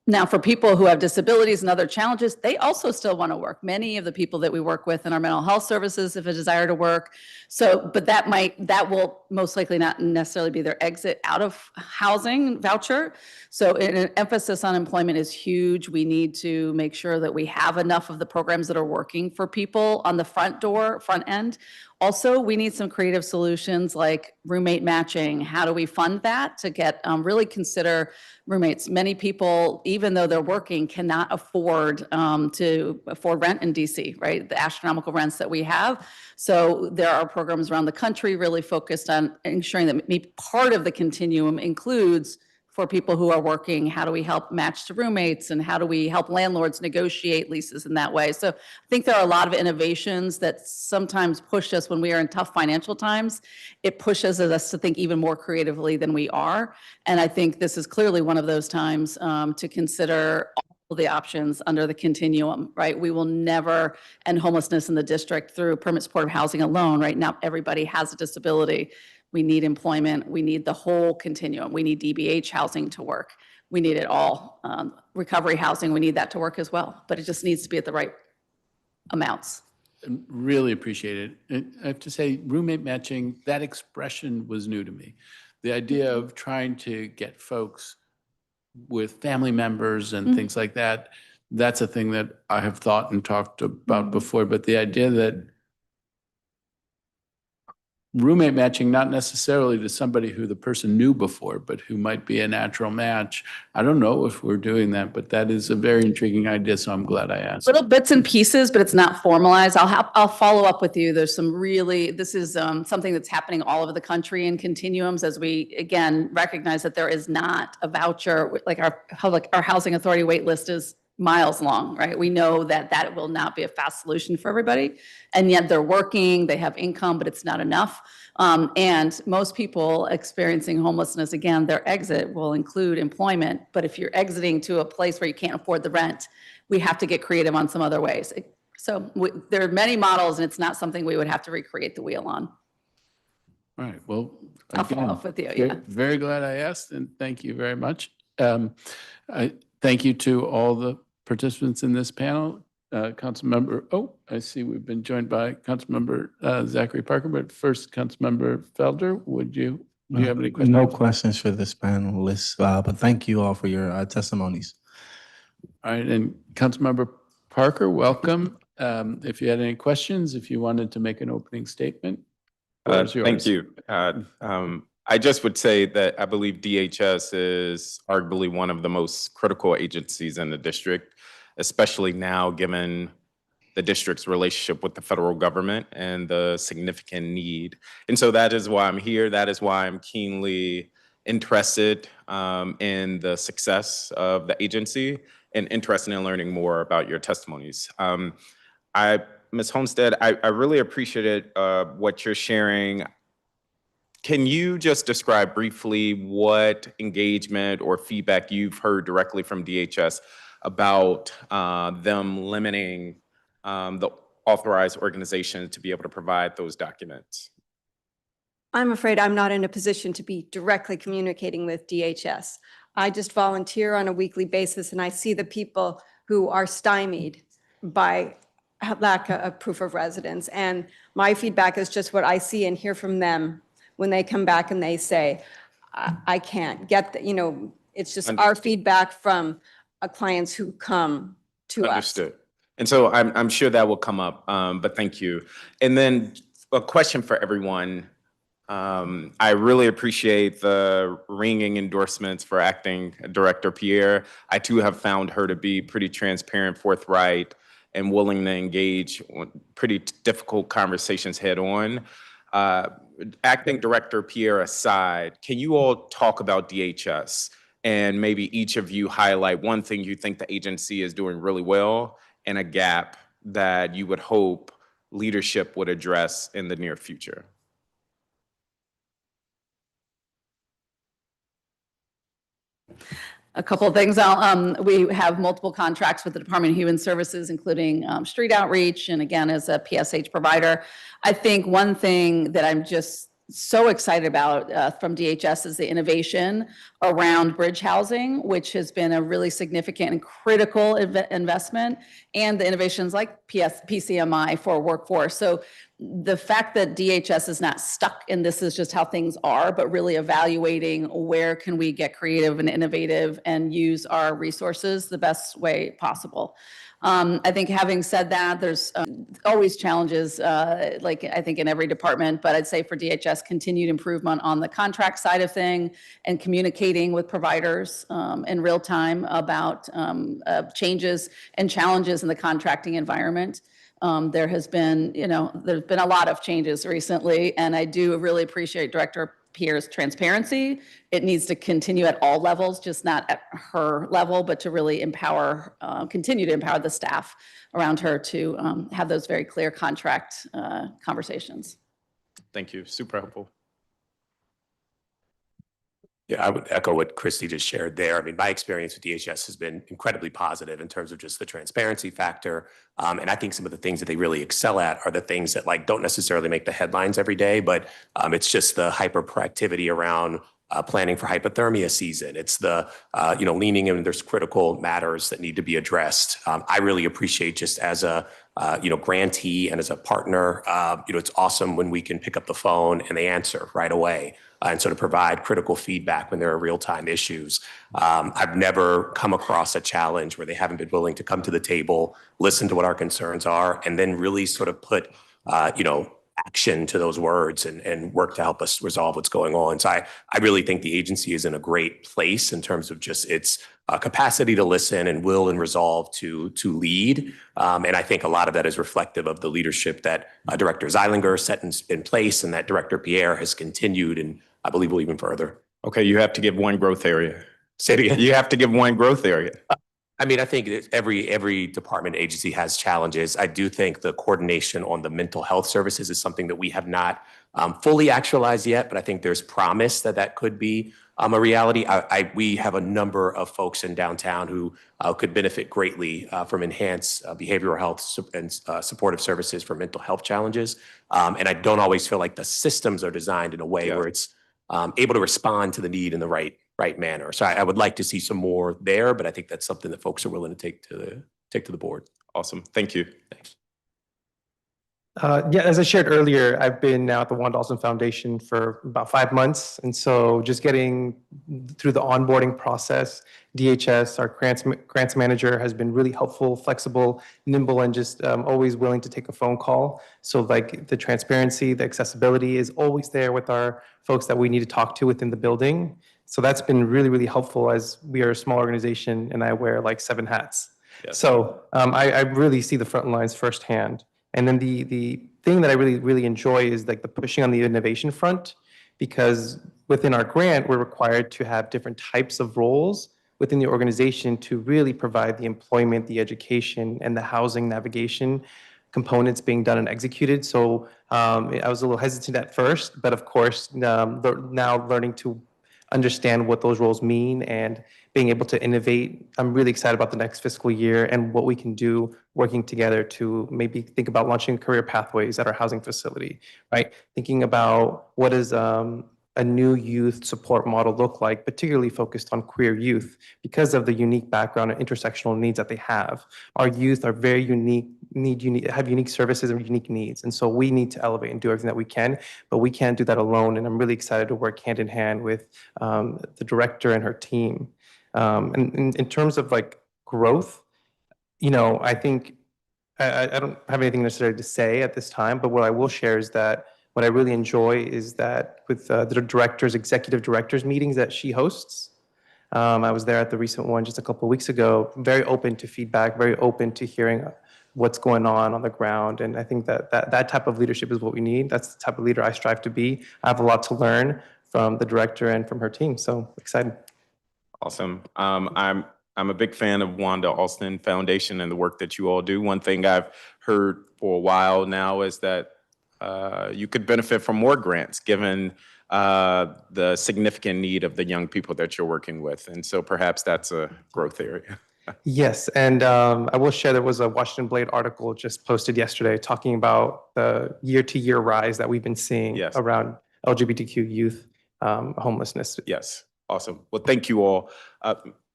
Speaker 9: Now, for people who have disabilities and other challenges, they also still want to work. Many of the people that we work with in our mental health services have a desire to work. So, but that will most likely not necessarily be their exit out of housing voucher. So an emphasis on employment is huge. We need to make sure that we have enough of the programs that are working for people on the front end. Also, we need some creative solutions like roommate matching. How do we fund that to get really consider roommates? Many people, even though they're working, cannot afford to afford rent in DC, right? The astronomical rents that we have. So there are programs around the country really focused on ensuring that maybe part of the continuum includes for people who are working, how do we help match to roommates, and how do we help landlords negotiate leases in that way? So I think there are a lot of innovations that sometimes push us when we are in tough financial times. It pushes us to think even more creatively than we are. And I think this is clearly one of those times to consider all the options under the continuum, right? We will never end homelessness in the district through permanent supportive housing alone, right? Now everybody has a disability. We need employment. We need the whole continuum. We need DBH housing to work. We need it all. Recovery housing, we need that to work as well, but it just needs to be at the right amounts.
Speaker 1: Really appreciate it. And I have to say, roommate matching, that expression was new to me. the idea of trying to get folks with family members and things like that, that's a thing that I have thought and talked about before. But the idea that roommate matching, not necessarily to somebody who the person knew before, but who might be a natural match. I don't know if we're doing that, but that is a very intriguing idea, so I'm glad I asked.
Speaker 9: Little bits and pieces, but it's not formalized. I'll follow up with you. There's some really, this is something that's happening all over the country in continuums as we, again, recognize that there is not a voucher, like our housing authority wait list is miles long, right? We know that that will not be a fast solution for everybody. And yet they're working, they have income, but it's not enough. And most people experiencing homelessness, again, their exit will include employment. But if you're exiting to a place where you can't afford the rent, we have to get creative on some other ways. So there are many models, and it's not something we would have to recreate the wheel on.
Speaker 1: All right, well,
Speaker 9: I'll follow
Speaker 1: again,
Speaker 9: up with you, yeah.
Speaker 1: very glad I asked, and thank you very much. I thank you to all the participants in this panel. Councilmember, I see we've been joined by Councilmember Zachary Parker, but first, Councilmember Felder, do you have any questions?
Speaker 6: No questions for this panelist, but thank you all for your testimonies.
Speaker 1: All right, and Councilmember Parker, welcome. If you had any questions, if you wanted to make an opening statement, floor is yours.
Speaker 11: Thank you. I just would say that I believe DHS is arguably one of the most critical agencies in the district, especially now given the district's relationship with the federal government and the significant need. And so that is why I'm here. That is why I'm keenly interested in the success of the agency and interested in learning more about your testimonies. Ms. Homestead, I really appreciated what you're sharing. Can you just describe briefly what engagement or feedback you've heard directly from DHS about them limiting the authorized organizations to be able to provide those documents?
Speaker 10: I'm afraid I'm not in a position to be directly communicating with DHS. I just volunteer on a weekly basis, and I see the people who are stymied by lack of proof of residence. And my feedback is just what I see and hear from them when they come back and they say, I can't get the, it's just our feedback from clients who come to us.
Speaker 11: Understood. And so I'm sure that will come up, but thank you. And then a question for everyone. I really appreciate the ringing endorsements for Acting Director Pierre. I too have found her to be pretty transparent, forthright, and willing to engage on pretty difficult conversations head on. Acting Director Pierre aside, can you all talk about DHS and maybe each of you highlight one thing you think the agency is doing really well and a gap that you would hope leadership would address in the near future?
Speaker 9: A couple of things. We have multiple contracts with the Department of Human Services, including street outreach, and again, as a PSH provider. I think one thing that I'm just so excited about from DHS is the innovation around bridge housing, which has been a really significant and critical investment, and the innovations like PCMI for workforce. So the fact that DHS is not stuck in this is just how things are, but really evaluating where can we get creative and innovative and use our resources the best way possible. I think having said that, there's always challenges, like I think in every department, but I'd say for DHS, continued improvement on the contract side of thing and communicating with providers in real time about changes and challenges in the contracting environment. There has been, there's been a lot of changes recently, and I do really appreciate Director Pierre's transparency. It needs to continue at all levels, just not at her level, but to really empower, continue to empower the staff around her to have those very clear contract conversations.
Speaker 11: Thank you. Super helpful.
Speaker 7: Yeah, I would echo what Christy just shared there. I mean, my experience with DHS has been incredibly positive in terms of just the transparency factor. And I think some of the things that they really excel at are the things that don't necessarily make the headlines every day, but it's just the hyper proactivity around planning for hypothermia season. It's the, leaning in, there's critical matters that need to be addressed. I really appreciate just as a, grantee and as a partner, it's awesome when we can pick up the phone and they answer right away. and sort of provide critical feedback when there are real-time issues. I've never come across a challenge where they haven't been willing to come to the table, listen to what our concerns are, and then really sort of put, action to those words and work to help us resolve what's going on. So I really think the agency is in a great place in terms of just its capacity to listen and will and resolve to lead. And I think a lot of that is reflective of the leadership that Director Zeilinger set in place and that Director Pierre has continued and I believe will even further.
Speaker 11: Okay, you have to give one growth area.
Speaker 7: Say it again.
Speaker 11: You have to give one growth area.
Speaker 7: I mean, I think every department agency has challenges. I do think the coordination on the mental health services is something that we have not fully actualized yet, but I think there's promise that could be a reality. We have a number of folks in downtown who could benefit greatly from enhanced behavioral health and supportive services for mental health challenges. And I don't always feel like the systems are designed in a way where it's able to respond to the need in the right manner. So I would like to see some more there, but I think that's something that folks are willing to take to the board.
Speaker 11: Awesome. Thank you.
Speaker 7: Thanks.
Speaker 8: Yeah, as I shared earlier, I've been now at the Wanda Olson Foundation for about 5 months. And so just getting through the onboarding process, DHS, our grants manager, has been really helpful, flexible, nimble, and just always willing to take a phone call. So like the transparency, the accessibility is always there with our folks that we need to talk to within the building. So that's been really, really helpful as we are a small organization and I wear like 7 hats.
Speaker 11: Yes.
Speaker 8: So I really see the front lines firsthand. And then the thing that I really, really enjoy is like the pushing on the innovation front, because within our grant, we're required to have different types of roles within the organization to really provide the employment, the education, and the housing navigation components being done and executed. So I was a little hesitant at first, but of course, now learning to understand what those roles mean and being able to innovate. I'm really excited about the next fiscal year and what we can do working together to maybe think about launching career pathways at our housing facility, right? Thinking about what does a new youth support model look like, particularly focused on queer youth because of the unique background and intersectional needs that they have. Our youth are very unique, have unique services and unique needs. And so we need to elevate and do everything that we can, but we can't do that alone. And I'm really excited to work hand in hand with the director and her team. And in terms of like growth, I think I don't have anything necessarily to say at this time, but what I will share is that what I really enjoy is that with the executive directors meetings that she hosts, I was there at the recent one just a couple of weeks ago, very open to feedback, very open to hearing what's going on the ground. And I think that type of leadership is what we need. That's the type of leader I strive to be. I have a lot to learn from the director and from her team, so excited.
Speaker 11: Awesome. I'm a big fan of Wanda Olson Foundation and the work that you all do. One thing I've heard for a while now is that you could benefit from more grants given the significant need of the young people that you're working with. And so perhaps that's a growth area.
Speaker 8: Yes, and I will share there was a Washington Blade article just posted yesterday talking about the year-to-year rise that we've been seeing around LGBTQ youth homelessness.
Speaker 11: Yes, awesome. Well, thank you all.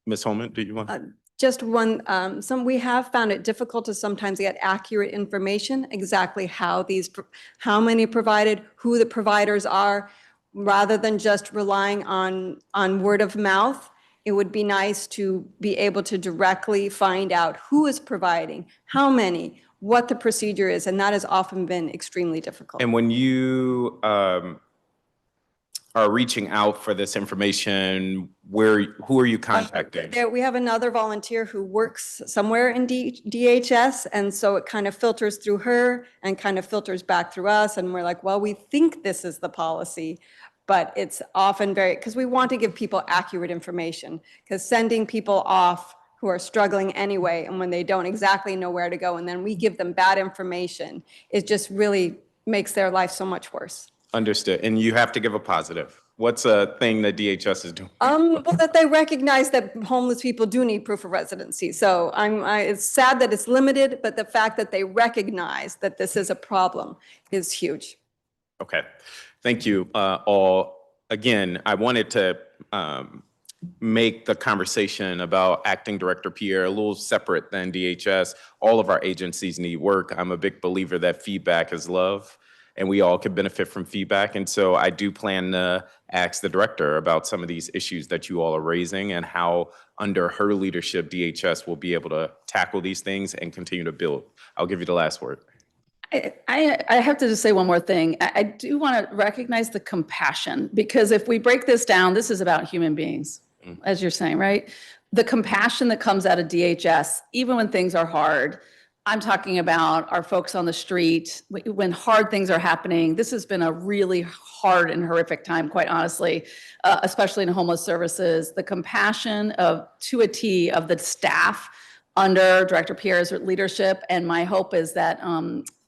Speaker 11: Ms. Holman, do you want?
Speaker 10: Just one, we have found it difficult to sometimes get accurate information, exactly how many provided, who the providers are, rather than just relying on word of mouth. It would be nice to be able to directly find out who is providing, how many, what the procedure is, and that has often been extremely difficult.
Speaker 11: And when you are reaching out for this information, who are you contacting?
Speaker 10: We have another volunteer who works somewhere in DHS, and so it kind of filters through her and kind of filters back through us, and we're like, well, we think this is the policy, but it's often because we want to give people accurate information, because sending people off who are struggling anyway, and when they don't exactly know where to go, and then we give them bad information, it just really makes their life so much worse.
Speaker 11: Understood. And you have to give a positive. What's a thing that DHS is doing?
Speaker 10: Well, that they recognize that homeless people do need proof of residency. So it's sad that it's limited, but the fact that they recognize that this is a problem is huge.
Speaker 11: Okay. Thank you all. Again, I wanted to make the conversation about Acting Director Pierre a little separate than DHS. All of our agencies need work. I'm a big believer that feedback is love. and we all could benefit from feedback. And so I do plan to ask the director about some of these issues that you all are raising and how under her leadership, DHS will be able to tackle these things and continue to build. I'll give you the last word.
Speaker 9: I have to just say one more thing. I do want to recognize the compassion, because if we break this down, this is about human beings, as you're saying, right? The compassion that comes out of DHS, even when things are hard. I'm talking about our folks on the street, when hard things are happening. This has been a really hard and horrific time, quite honestly, especially in homeless services. The compassion to a T of the staff under Director Pierre's leadership, and my hope is that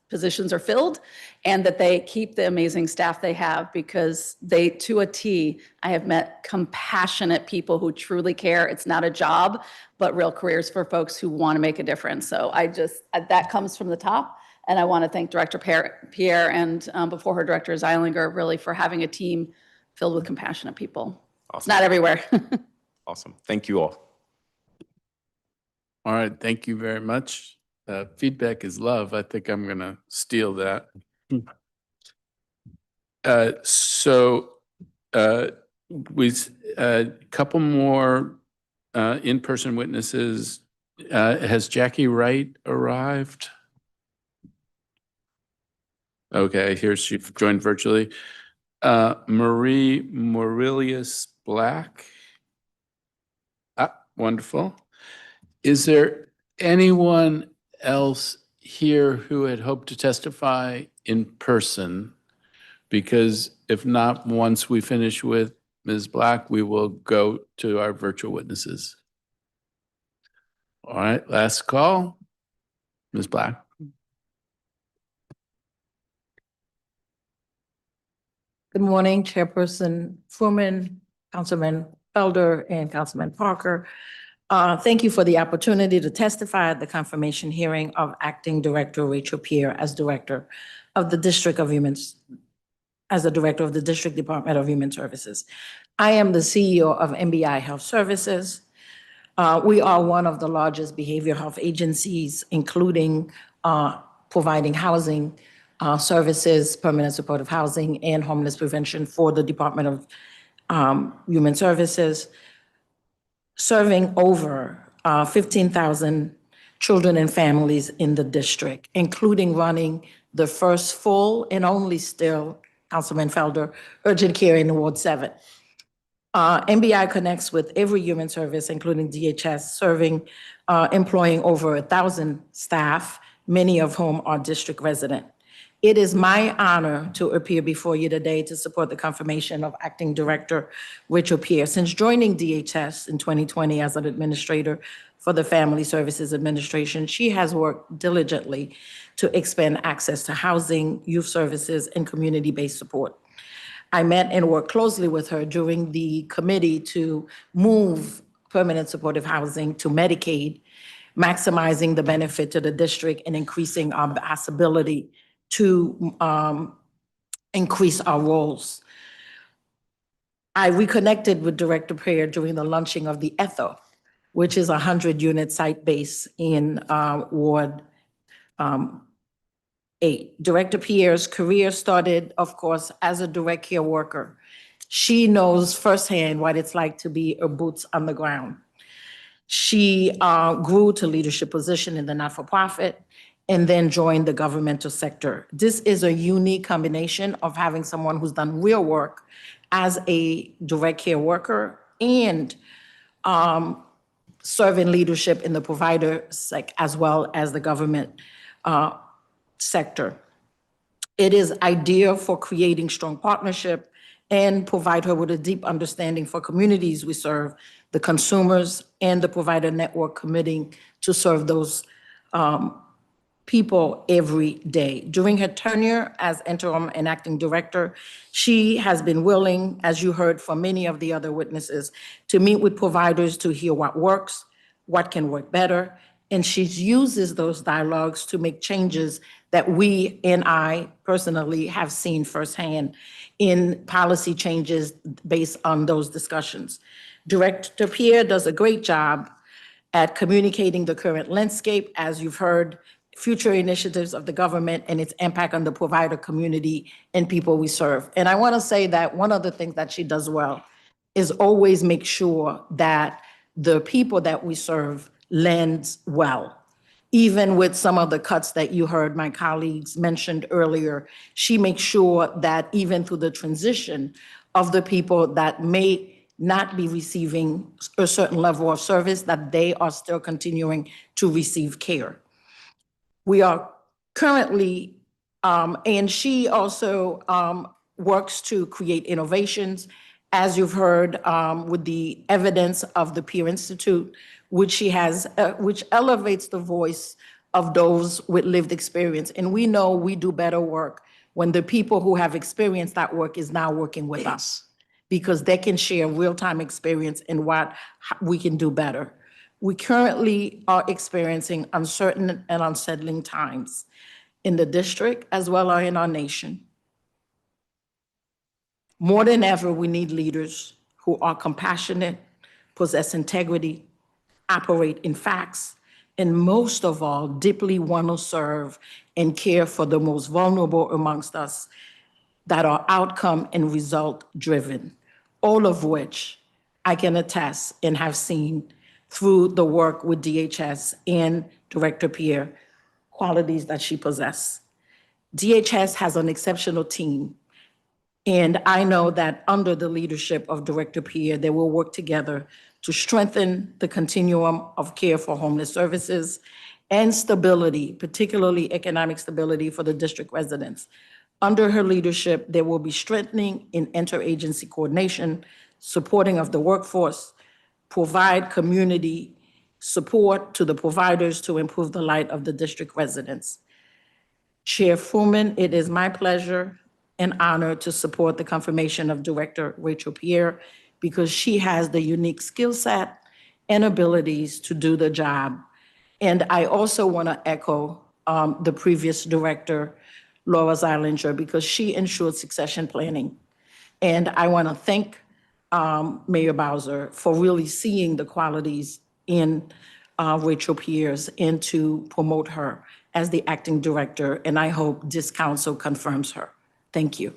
Speaker 9: positions are filled and that they keep the amazing staff they have, because they, to a T, I have met compassionate people who truly care. It's not a job, but real careers for folks who want to make a difference. So that comes from the top. And I want to thank Director Pierre and before her Director Zeilinger really for having a team filled with compassionate people.
Speaker 11: Awesome.
Speaker 9: It's not everywhere.
Speaker 11: Awesome. Thank you all.
Speaker 1: All right, thank you very much. Feedback is love. I think I'm going to steal that. With a couple more in-person witnesses. Has Jackie Wright arrived? Okay, here she joined virtually. Marie Morilius Black. Wonderful. Is there anyone else here who had hoped to testify in person? Because if not, once we finish with Ms. Black, we will go to our virtual witnesses. All right, last call. Ms. Black.
Speaker 12: Good morning, Chairperson Fruman, Councilman Felder, and Councilman Parker. Thank you for the opportunity to testify at the confirmation hearing of Acting Director Rachel Pierre as Director of the District Department of Human Services. I am the CEO of MBI Health Services. We are one of the largest behavioral health agencies, including providing housing services, permanent supportive housing, and homeless prevention for the Department of Human Services, serving over 15,000 children and families in the district, including running the first full and only still, Councilman Felder, urgent care in Ward 7. MBI connects with every human service, including DHS, employing over 1,000 staff, many of whom are district resident. It is my honor to appear before you today to support the confirmation of Acting Director Rachel Pierre. Since joining DHS in 2020 as an administrator for the Family Services Administration, she has worked diligently to expand access to housing, youth services, and community-based support. I met and worked closely with her during the committee to move permanent supportive housing to Medicaid, maximizing the benefit to the district and increasing our ability to increase our roles. I reconnected with Director Pierre during the launching of the ETHO, which is a 100-unit site base in Ward 8. Director Pierre's career started, of course, as a direct care worker. She knows firsthand what it's like to be a boots on the ground. She grew to leadership position in the not-for-profit and then joined the governmental sector. This is a unique combination of having someone who's done real work as a direct care worker and serving leadership in the provider as well as the government sector. It is ideal for creating strong partnership and provide her with a deep understanding for communities we serve, the consumers and the provider network committing to serve those people every day. During her tenure as interim and acting director, she has been willing, as you heard from many of the other witnesses, to meet with providers to hear what works, what can work better, and she uses those dialogues to make changes that we and I personally have seen firsthand in policy changes based on those discussions. Director Pierre does a great job at communicating the current landscape, as you've heard future initiatives of the government and its impact on the provider community and people we serve. And I want to say that one of the things that she does well is always make sure that the people that we serve lends well. Even with some of the cuts that you heard my colleagues mentioned earlier, she makes sure that even through the transition of the people that may not be receiving a certain level of service, that they are still continuing to receive care. We are currently, and she also works to create innovations, as you've heard, with the evidence of the Peer Institute, which she has, which elevates the voice of those with lived experience. And we know we do better work when the people who have experienced that work is now working with us, because they can share real-time experience in what we can do better. We currently are experiencing uncertain and unsettling times in the district as well as in our nation. More than ever, we need leaders who are compassionate, possess integrity, operate in facts, and most of all, deeply want to serve and care for the most vulnerable amongst us that are outcome and result driven, all of which I can attest and have seen through the work with DHS and Director Pierre, qualities that she possesses. DHS has an exceptional team, and I know that under the leadership of Director Pierre, they will work together to strengthen the continuum of care for homeless services and stability, particularly economic stability for the district residents. Under her leadership, there will be strengthening in interagency coordination, supporting of the workforce, provide community support to the providers to improve the life of the district residents. Chair Fruman, it is my pleasure and honor to support the confirmation of Director Rachel Pierre, because she has the unique skill set and abilities to do the job. And I also want to echo the previous director, Laura Zeilinger, because she ensured succession planning. And I want to thank Mayor Bowser for really seeing the qualities in Rachel Pierce and to promote her as the acting director. And I hope this council confirms her. Thank you.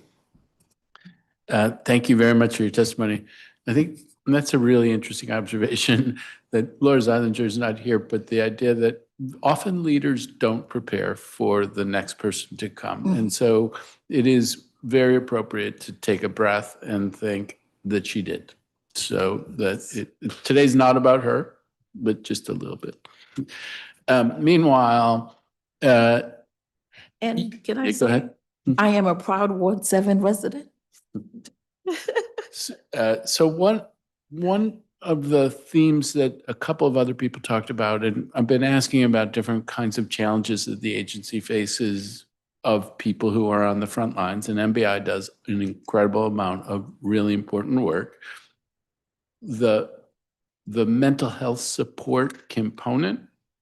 Speaker 1: Thank you very much for your testimony. I think that's a really interesting observation that Laura Zeilinger is not here, but the idea that often leaders don't prepare for the next person to come. And so it is very appropriate to take a breath and think that she did. So that today's not about her, but just a little bit. Meanwhile,
Speaker 12: And can I
Speaker 1: go
Speaker 12: say,
Speaker 1: ahead.
Speaker 12: I am a proud Ward 7 resident.
Speaker 1: So one of the themes that a couple of other people talked about, and I've been asking about different kinds of challenges that the agency faces of people who are on the front lines, and MBI does an incredible amount of really important work. The mental health support component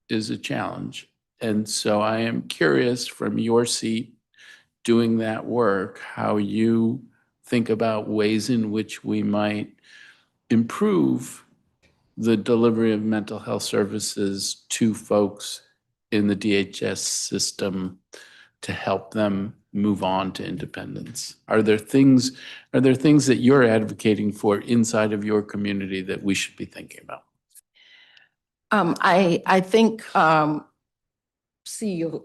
Speaker 1: is a challenge. And so I am curious, from your seat doing that work, how you think about ways in which we might improve the delivery of mental health services to folks in the DHS system to help them move on to independence. Are there things that you're advocating for inside of your community that we should be thinking about?
Speaker 12: I think CEO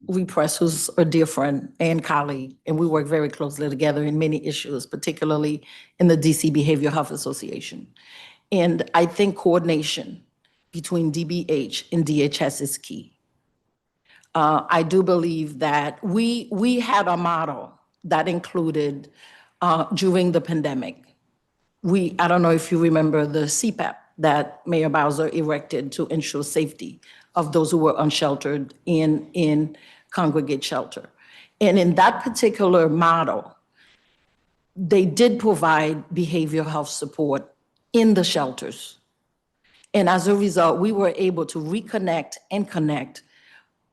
Speaker 12: Repress, who's a dear friend and colleague, and we work very closely together in many issues, particularly in the DC Behavioral Health Association. And I think coordination between DBH and DHS is key. I do believe that we had a model that included, during the pandemic, I don't know if you remember the CPAP that Mayor Bowser erected to ensure safety of those who were unsheltered in congregate shelter. And in that particular model, they did provide behavioral health support in the shelters. And as a result, we were able to reconnect and connect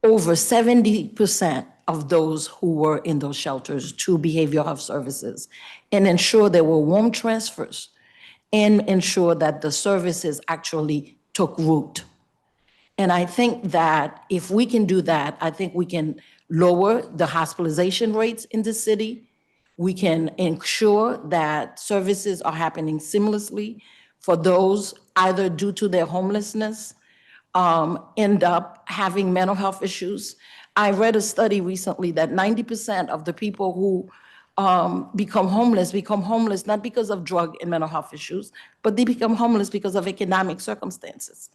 Speaker 12: over 70% of those who were in those shelters to behavioral health services, and ensure there were warm transfers and ensure that the services actually took root. And I think that if we can do that, I think we can lower the hospitalization rates in the city. We can ensure that services are happening seamlessly for those either due to their homelessness, end up having mental health issues. I read a study recently that 90% of the people who become homeless not because of drug and mental health issues, but they become homeless because of economic circumstances.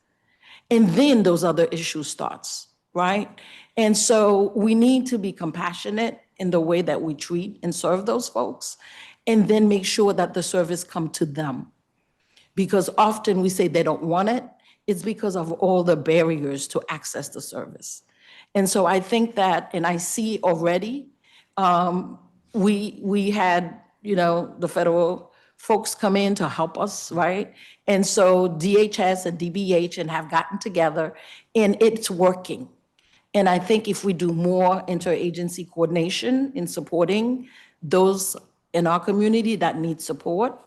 Speaker 12: And then those other issues starts, right? And so we need to be compassionate in the way that we treat and serve those folks, and then make sure that the service come to them. Because often we say they don't want it, it's because of all the barriers to access the service. And so I think that, and I see already, we had, the federal folks come in to help us, right? And so DHS and DBH and have gotten together, and it's working. And I think if we do more interagency coordination in supporting those in our community that need support,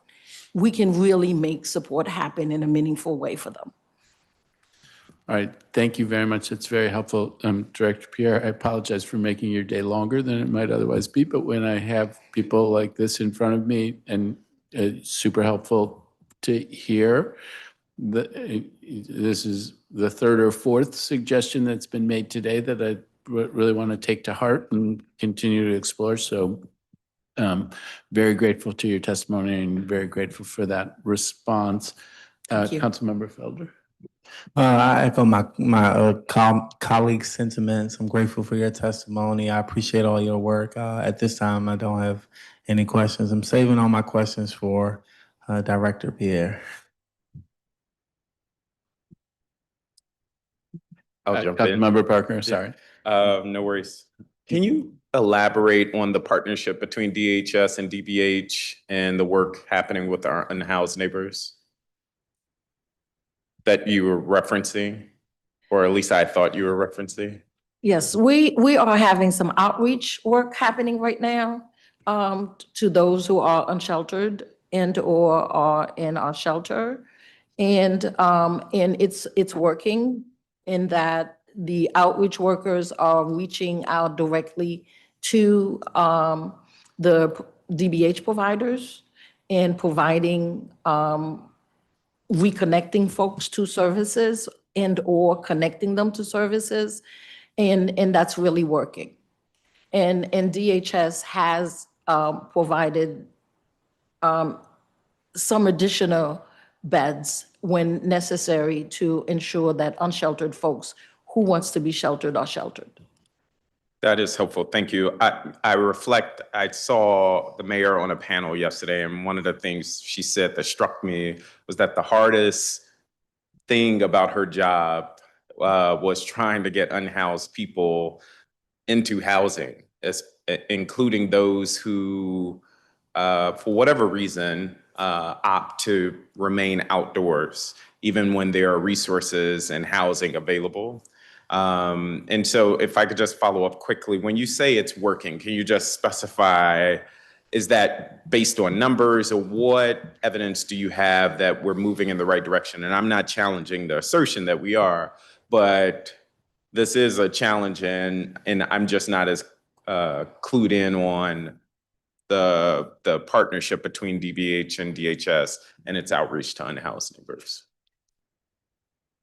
Speaker 12: we can really make support happen in a meaningful way for them.
Speaker 1: All right, thank you very much. It's very helpful. Director Pierre, I apologize for making your day longer than it might otherwise be, but when I have people like this in front of me, and it's super helpful to hear. This is the third or fourth suggestion that's been made today that I really want to take to heart and continue to explore. So very grateful to your testimony and very grateful for that response.
Speaker 12: Thank you.
Speaker 1: Councilmember Felder.
Speaker 6: I echo my colleagues' sentiments. I'm grateful for your testimony. I appreciate all your work. At this time, I don't have any questions. I'm saving all my questions for Director Pierre.
Speaker 11: I'll jump in.
Speaker 1: Councilmember Parker, sorry.
Speaker 11: No worries. Can you elaborate on the partnership between DHS and DBH and the work happening with our unhoused neighbors that you were referencing, or at least I thought you were referencing?
Speaker 12: Yes, we are having some outreach work happening right now to those who are unsheltered and or are in our shelter. And it's working in that the outreach workers are reaching out directly to the DBH providers and providing reconnecting folks to services and or connecting them to services. And that's really working. And DHS has provided some additional beds when necessary to ensure that unsheltered folks who wants to be sheltered are sheltered.
Speaker 11: That is helpful. Thank you. I saw the mayor on a panel yesterday, and one of the things she said that struck me was that the hardest thing about her job was trying to get unhoused people into housing, including those who, for whatever reason, opt to remain outdoors, even when there are resources and housing available. And so if I could just follow up quickly, when you say it's working, can you just specify, is that based on numbers, or what evidence do you have that we're moving in the right direction? And I'm not challenging the assertion that we are, but this is a challenge, and I'm just not as clued in on the partnership between DBH and DHS and its outreach to unhoused neighbors.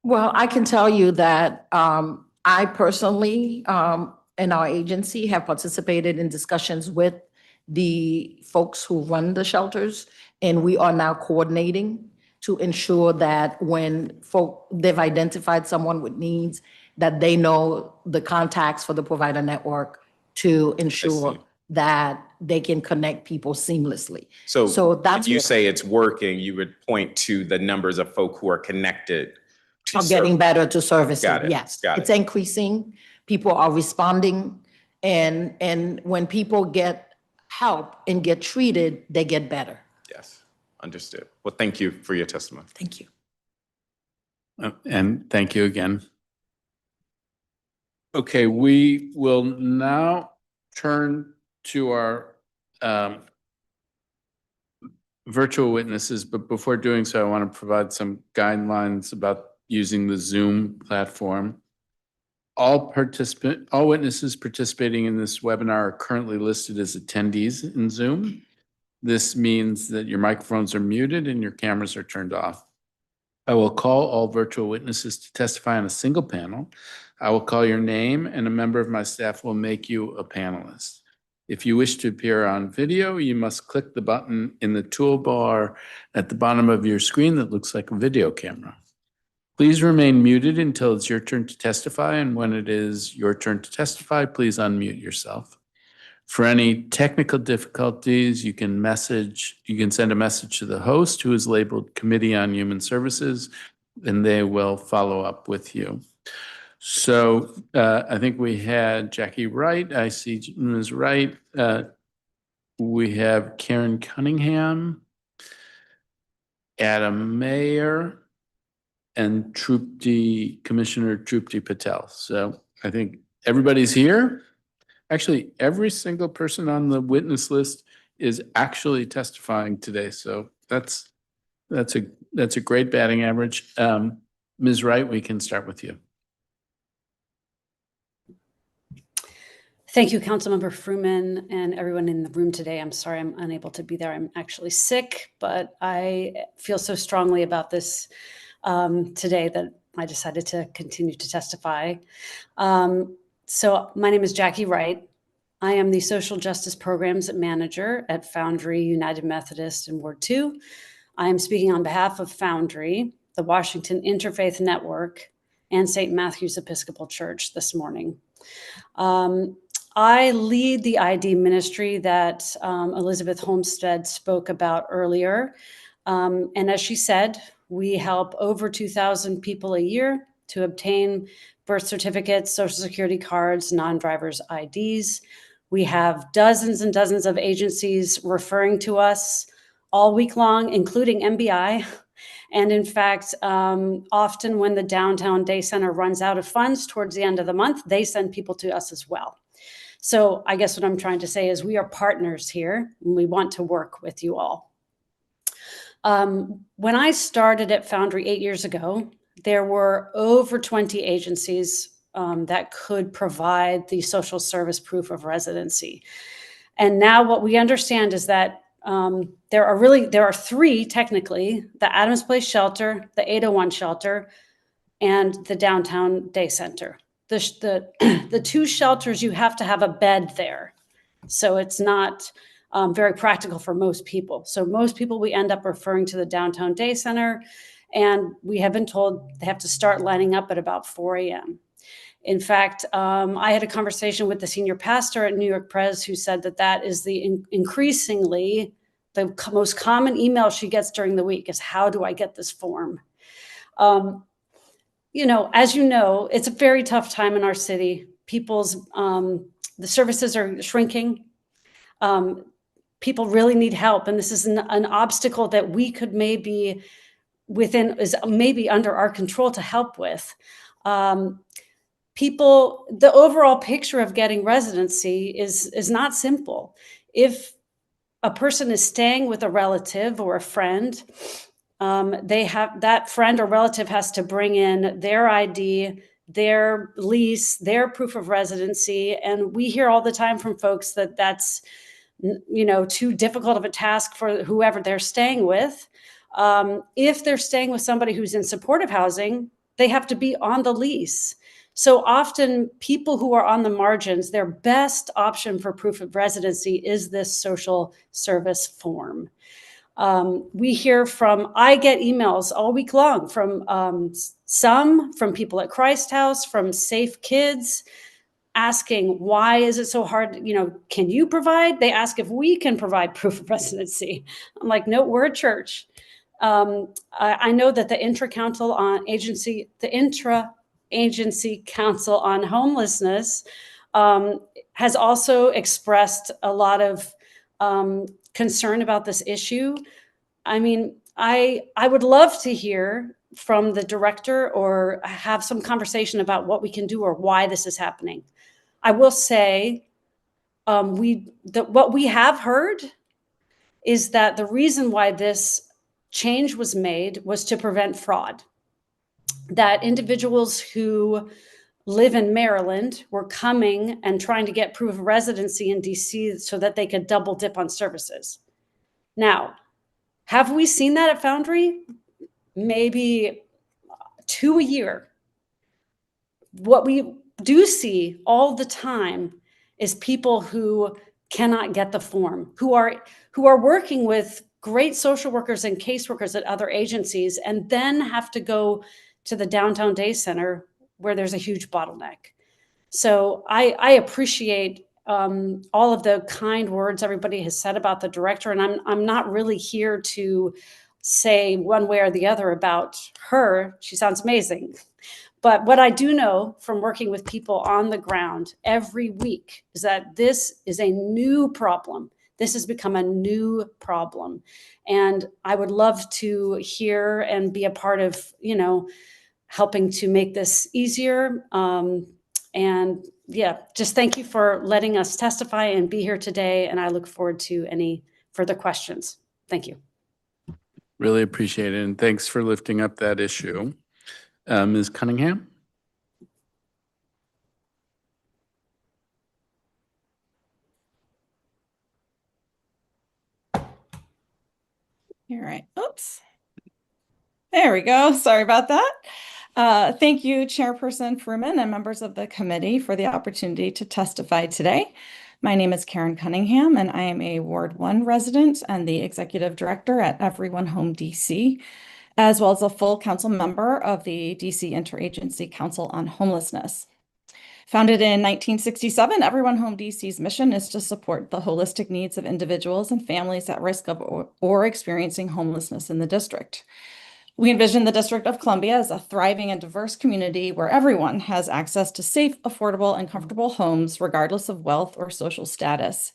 Speaker 12: Well, I can tell you that I personally and our agency have participated in discussions with the folks who run the shelters, and we are now coordinating to ensure that when they've identified someone with needs, that they know the contacts for the provider network to ensure that they can connect people seamlessly.
Speaker 11: So
Speaker 12: that's
Speaker 11: if you
Speaker 12: what-
Speaker 11: say it's working, you would point to the numbers of folk who are connected to
Speaker 12: Are getting better to services.
Speaker 11: Got it,
Speaker 12: Yes,
Speaker 11: got it.
Speaker 12: it's increasing. People are responding, and when people get help and get treated, they get better.
Speaker 11: Yes, understood. Well, thank you for your testimony.
Speaker 12: Thank you.
Speaker 1: And thank you again. Okay, we will now turn to our virtual witnesses, but before doing so, I want to provide some guidelines about using the Zoom platform. All witnesses participating in this webinar are currently listed as attendees in Zoom. This means that your microphones are muted and your cameras are turned off. I will call all virtual witnesses to testify on a single panel. I will call your name and a member of my staff will make you a panelist. If you wish to appear on video, you must click the button in the toolbar at the bottom of your screen that looks like a video camera. Please remain muted until it's your turn to testify, and when it is your turn to testify, please unmute yourself. For any technical difficulties, you can send a message to the host, who is labeled Committee on Human Services, and they will follow up with you. So I think we had Jackie Wright. I see Ms. Wright. We have Karen Cunningham, Adam Mayer, and Commissioner Trupti Patel. So I think everybody's here. Actually, every single person on the witness list is actually testifying today. So that's a great batting average. Ms. Wright, we can start with you.
Speaker 13: Thank you, Councilmember Fruman and everyone in the room today. I'm sorry I'm unable to be there. I'm actually sick, but I feel so strongly about this today that I decided to continue to testify. So my name is Jackie Wright. I am the Social Justice Programs Manager at Foundry United Methodist in Ward 2. I am speaking on behalf of Foundry, the Washington Interfaith Network, and St. Matthew's Episcopal Church this morning. I lead the ID ministry that Elizabeth Homestead spoke about earlier. And as she said, we help over 2,000 people a year to obtain birth certificates, Social Security cards, non-drivers IDs. We have dozens and dozens of agencies referring to us all week long, including MBI. And in fact, often when the Downtown Day Center runs out of funds towards the end of the month, they send people to us as well. So I guess what I'm trying to say is we are partners here, and we want to work with you all. When I started at Foundry 8 years ago, there were over 20 agencies that could provide the social service proof of residency. And now what we understand is that there are three technically: the Adams Place Shelter, the 801 Shelter, and the Downtown Day Center. The two shelters, you have to have a bed there. So it's not very practical for most people. So most people, we end up referring to the Downtown Day Center, and we have been told they have to start lining up at about 4 a.m. In fact, I had a conversation with the senior pastor at New York Pres who said that is increasingly the most common email she gets during the week is, how do I get this form? As you know, it's a very tough time in our city. The services are shrinking. People really need help. And this is an obstacle that we could maybe is maybe under our control to help with. The overall picture of getting residency is not simple. If a person is staying with a relative or a friend, that friend or relative has to bring in their ID, their lease, their proof of residency. And we hear all the time from folks that that's, too difficult of a task for whoever they're staying with. If they're staying with somebody who's in supportive housing, they have to be on the lease. So often people who are on the margins, their best option for proof of residency is this social service form. I get emails all week long from from people at Christ House, from Safe Kids, asking, why is it so hard? Can you provide? They ask if we can provide proof of residency. I'm like, no, we're a church. I know that the Intra-Agency Council on Homelessness has also expressed a lot of concern about this issue. I mean, I would love to hear from the director or have some conversation about what we can do or why this is happening. I will say what we have heard is that the reason why this change was made was to prevent fraud. that individuals who live in Maryland were coming and trying to get proof of residency in DC so that they could double dip on services. Now, have we seen that at Foundry? Maybe 2 a year. What we do see all the time is people who cannot get the form, who are working with great social workers and caseworkers at other agencies, and then have to go to the downtown day center where there's a huge bottleneck. So I appreciate all of the kind words everybody has said about the director, and I'm not really here to say one way or the other about her. She sounds amazing. But what I do know from working with people on the ground every week is that this is a new problem. This has become a new problem. And I would love to hear and be a part of, helping to make this easier. And yeah, just thank you for letting us testify and be here today. And I look forward to any further questions. Thank you.
Speaker 1: Really appreciate it. And thanks for lifting up that issue. Ms. Cunningham?
Speaker 14: All right. Oops. There we go. Sorry about that. Thank you, Chairperson Fruman and members of the committee for the opportunity to testify today. My name is Karen Cunningham, and I am a Ward 1 resident and the Executive Director at Everyone Home DC, as well as a full council member of the DC Interagency Council on Homelessness. Founded in 1967, Everyone Home DC's mission is to support the holistic needs of individuals and families at risk of or experiencing homelessness in the district. We envision the District of Columbia as a thriving and diverse community where everyone has access to safe, affordable, and comfortable homes, regardless of wealth or social status.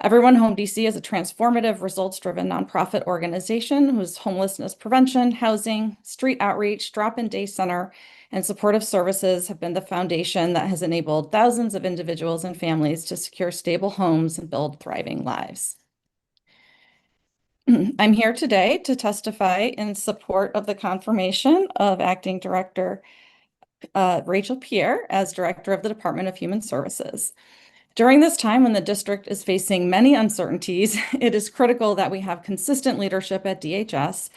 Speaker 14: Everyone Home DC is a transformative, results-driven nonprofit organization whose homelessness prevention, housing, street outreach, drop-in day center, and supportive services have been the foundation that has enabled thousands of individuals and families to secure stable homes and build thriving lives. I'm here today to testify in support of the confirmation of Acting Director Rachel Pierre as Director of the Department of Human Services. During this time when the district is facing many uncertainties, it is critical that we have consistent leadership at DHS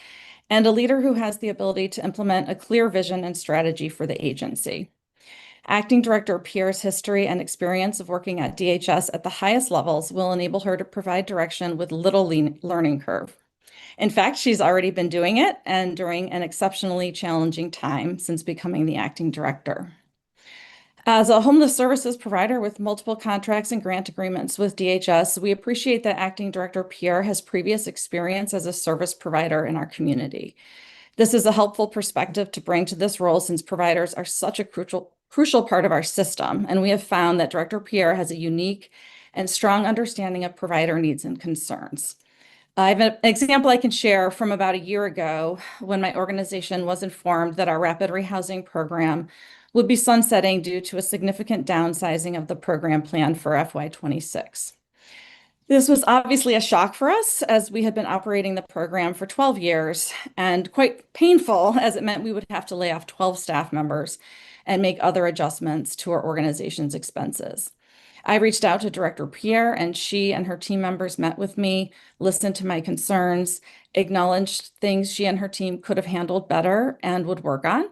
Speaker 14: and a leader who has the ability to implement a clear vision and strategy for the agency. Acting Director Pierre's history and experience of working at DHS at the highest levels will enable her to provide direction with little learning curve. In fact, she's already been doing it, and during an exceptionally challenging time since becoming the acting director. As a homeless services provider with multiple contracts and grant agreements with DHS, we appreciate that Acting Director Pierre has previous experience as a service provider in our community. This is a helpful perspective to bring to this role since providers are such a crucial part of our system, and we have found that Director Pierre has a unique and strong understanding of provider needs and concerns. I have an example I can share from about a year ago when my organization was informed that our rapid rehousing program would be sunsetting due to a significant downsizing of the program plan for FY26. This was obviously a shock for us as we had been operating the program for 12 years and quite painful as it meant we would have to lay off 12 staff members and make other adjustments to our organization's expenses. I reached out to Director Pierre, and she and her team members met with me, listened to my concerns, acknowledged things she and her team could have handled better and would work on,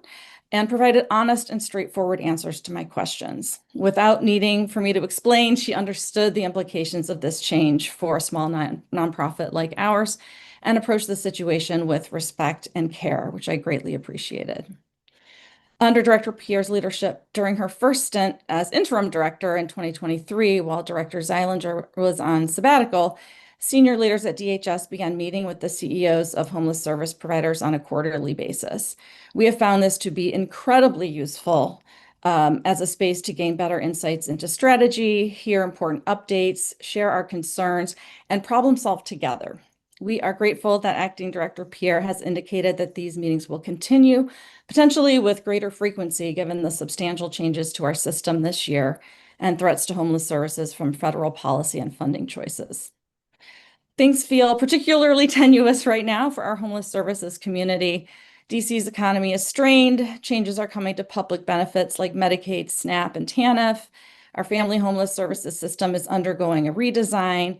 Speaker 14: and provided honest and straightforward answers to my questions. Without needing for me to explain, she understood the implications of this change for a small nonprofit like ours and approached the situation with respect and care, which I greatly appreciated. Under Director Pierre's leadership during her first stint as interim director in 2023, while Director Zeilinger was on sabbatical, senior leaders at DHS began meeting with the CEOs of homeless service providers on a quarterly basis. We have found this to be incredibly useful as a space to gain better insights into strategy, hear important updates, share our concerns, and problem solve together. We are grateful that Acting Director Pierre has indicated that these meetings will continue, potentially with greater frequency given the substantial changes to our system this year and threats to homeless services from federal policy and funding choices. Things feel particularly tenuous right now for our homeless services community. DC's economy is strained. Changes are coming to public benefits like Medicaid, SNAP, and TANF. Our family homeless services system is undergoing a redesign,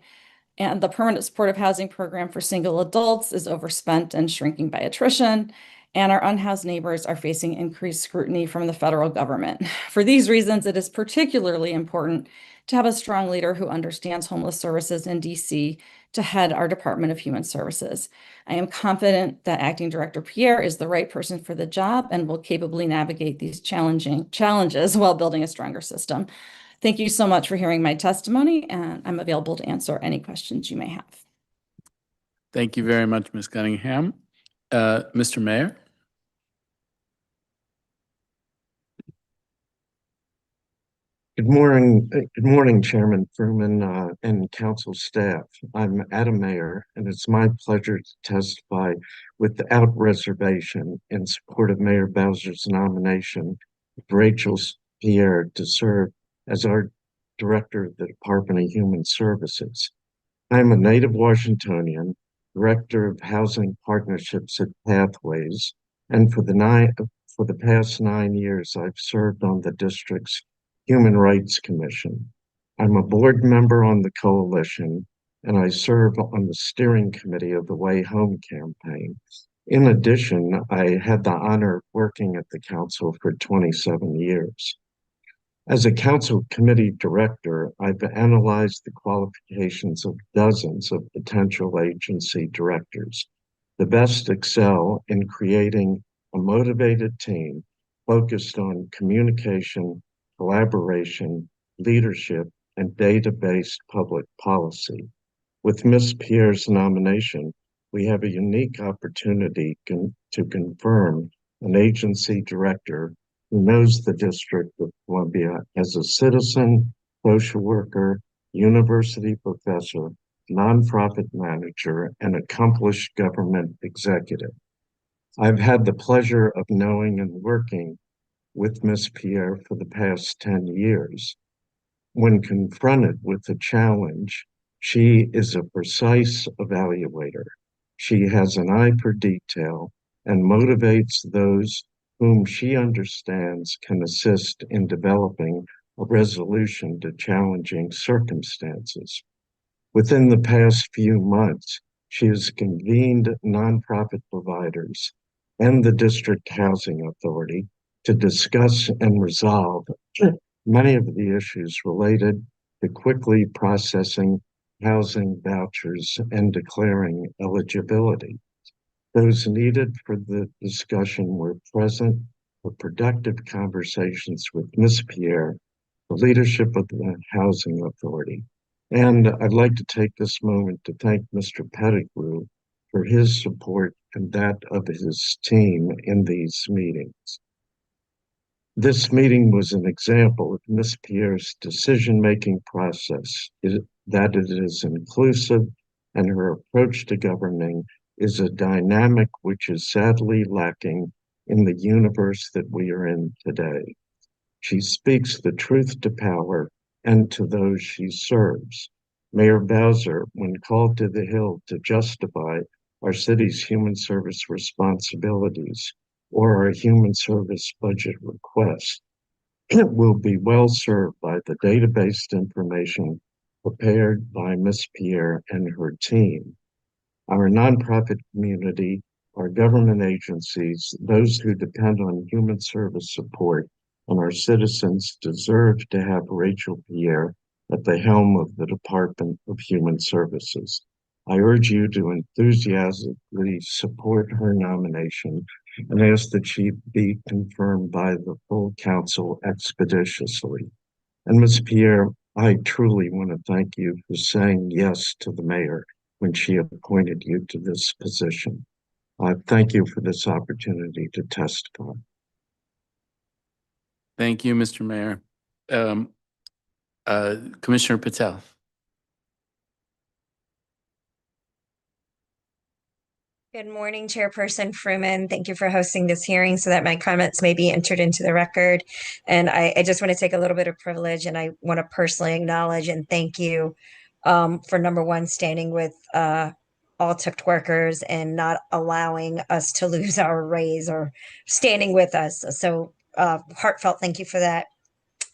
Speaker 14: and the permanent supportive housing program for single adults is overspent and shrinking by attrition. And our unhoused neighbors are facing increased scrutiny from the federal government. For these reasons, it is particularly important to have a strong leader who understands homeless services in DC to head our Department of Human Services. I am confident that Acting Director Pierre is the right person for the job and will capably navigate these challenges while building a stronger system. Thank you so much for hearing my testimony, and I'm available to answer any questions you may have.
Speaker 1: Thank you very much, Ms. Cunningham. Mr. Mayor?
Speaker 15: Good morning, Chairman Fruman and council staff. I'm Adam Mayer, and it's my pleasure to testify without reservation in support of Mayor Bowser's nomination of Rachel Pierre to serve as our Director of the Department of Human Services. I'm a native Washingtonian, Director of Housing Partnerships at Pathways, and for the past 9 years, I've served on the district's Human Rights Commission. I'm a board member on the coalition, and I serve on the steering committee of the Way Home campaign. In addition, I had the honor of working at the council for 27 years. As a council committee director, I've analyzed the qualifications of dozens of potential agency directors. The best excel in creating a motivated team focused on communication, collaboration, leadership, and data-based public policy. With Ms. Pierre's nomination, we have a unique opportunity to confirm an agency director who knows the District of Columbia as a citizen, social worker, university professor, nonprofit manager, and accomplished government executive. I've had the pleasure of knowing and working with Ms. Pierre for the past 10 years. When confronted with a challenge, she is a precise evaluator. She has an eye for detail and motivates those whom she understands can assist in developing a resolution to challenging circumstances. Within the past few months, she has convened nonprofit providers and the District Housing Authority to discuss and resolve many of the issues related to quickly processing housing vouchers and declaring eligibility. Those needed for the discussion were present for productive conversations with Ms. Pierre, the leadership of the Housing Authority. And I'd like to take this moment to thank Mr. Pettigrew for his support and that of his team in these meetings. This meeting was an example of Ms. Pierre's decision-making process, that it is inclusive, and her approach to governing is a dynamic which is sadly lacking in the universe that we are in today. She speaks the truth to power and to those she serves. Mayor Bowser, when called to the Hill to justify our city's human service responsibilities or our human service budget request, will be well served by the data-based information prepared by Ms. Pierre and her team. Our nonprofit community, our government agencies, those who depend on human service support, and our citizens deserve to have Rachel Pierre at the helm of the Department of Human Services. I urge you to enthusiastically support her nomination and ask that she be confirmed by the full council expeditiously. And Ms. Pierre, I truly want to thank you for saying yes to the mayor when she appointed you to this position. Thank you for this opportunity to testify.
Speaker 1: Thank you, Mr. Mayor. Commissioner Patel.
Speaker 16: Good morning, Chairperson Fruman. Thank you for hosting this hearing so that my comments may be entered into the record. And I just want to take a little bit of privilege, and I want to personally acknowledge and thank you for, number one, standing with all tipped workers and not allowing us to lose our raise or standing with us. So heartfelt thank you for that.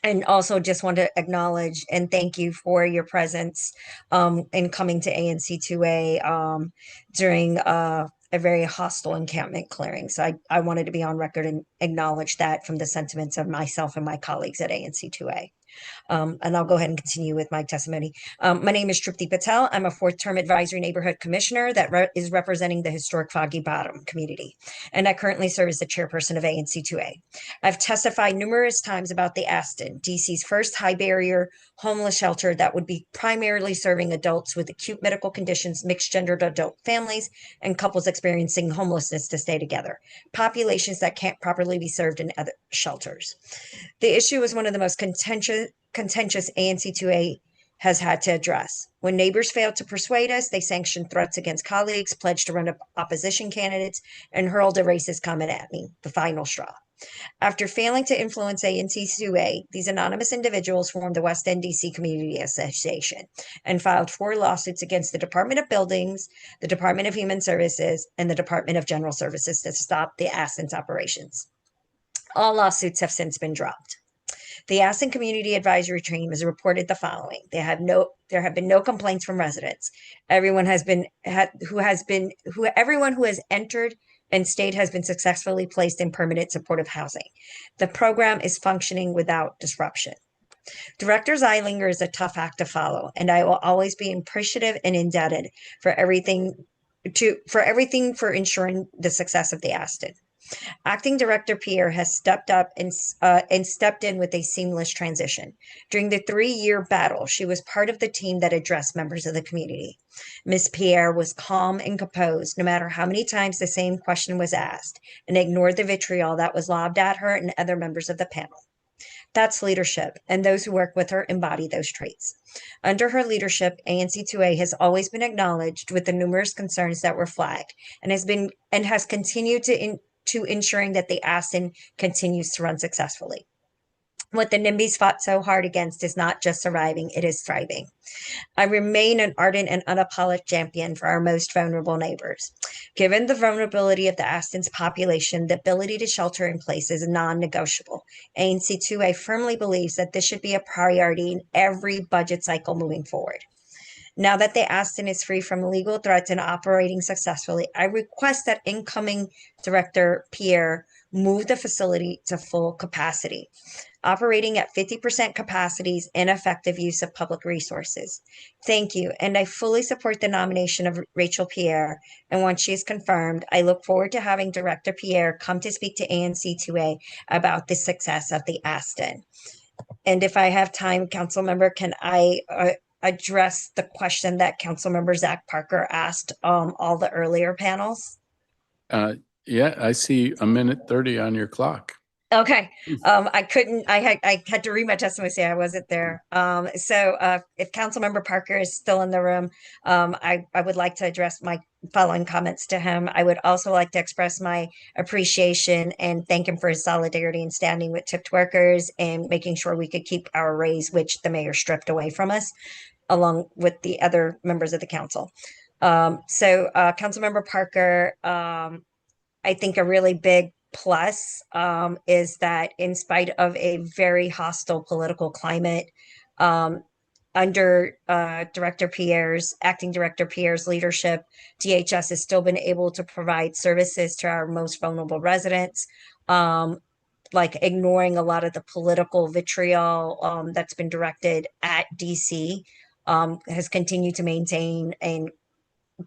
Speaker 16: And also just want to acknowledge and thank you for your presence in coming to ANC2A during a very hostile encampment clearing. So I wanted to be on record and acknowledge that from the sentiments of myself and my colleagues at ANC2A. And I'll go ahead and continue with my testimony. My name is Tripti Patel. I'm a fourth-term advisory neighborhood commissioner that is representing the historic Foggy Bottom community. And I currently serve as the chairperson of ANC2A. I've testified numerous times about the Aston, DC's first high-barrier homeless shelter that would be primarily serving adults with acute medical conditions, mixed-gendered adult families, and couples experiencing homelessness to stay together, populations that can't properly be served in other shelters. The issue is one of the most contentious ANC2A has had to address. When neighbors failed to persuade us, they sanctioned threats against colleagues, pledged to run up opposition candidates, and hurled a racist comment at me, the final straw. After failing to influence ANC2A, these anonymous individuals formed the West End DC Community Association and filed 4 lawsuits against the Department of Buildings, the Department of Human Services, and the Department of General Services to stop the Aston's operations. All lawsuits have since been dropped. The Aston Community Advisory Team has reported the following: there have been no complaints from residents. Everyone who has entered and stayed has been successfully placed in permanent supportive housing. The program is functioning without disruption. Director Zeilinger is a tough act to follow, and I will always be appreciative and indebted for everything for ensuring the success of the Aston. Acting Director Pierre has stepped up and stepped in with a seamless transition. During the 3-year battle, she was part of the team that addressed members of the community. Ms. Pierre was calm and composed, no matter how many times the same question was asked, and ignored the vitriol that was lobbed at her and other members of the panel. That's leadership, and those who work with her embody those traits. Under her leadership, ANC2A has always been acknowledged with the numerous concerns that were flagged, and has continued to ensuring that the Aston continues to run successfully. What the NIMBYs fought so hard against is not just surviving, it is thriving. I remain an ardent and unapologetic champion for our most vulnerable neighbors. Given the vulnerability of the Aston's population, the ability to shelter in place is non-negotiable. ANC2A firmly believes that this should be a priority in every budget cycle moving forward. Now that the Aston is free from legal threats and operating successfully, I request that incoming Director Pierre move the facility to full capacity. Operating at 50% capacity is ineffective use of public resources. Thank you, and I fully support the nomination of Rachel Pierre, and once she is confirmed, I look forward to having Director Pierre come to speak to ANC2A about the success of the Aston. And if I have time, Council Member, can I address the question that Councilmember Zach Parker asked all the earlier panels?
Speaker 1: Yeah, I see a minute 30 on your clock.
Speaker 16: Okay. I had to read my testimony, say I wasn't there. So if Councilmember Parker is still in the room, I would like to address my following comments to him. I would also like to express my appreciation and thank him for his solidarity and standing with tipped workers and making sure we could keep our raise, which the mayor stripped away from us, along with the other members of the council. Councilmember Parker, I think a really big plus is that in spite of a very hostile political climate, under Acting Director Pierre's leadership, DHS has still been able to provide services to our most vulnerable residents, like ignoring a lot of the political vitriol that's been directed at DC, has continued to maintain and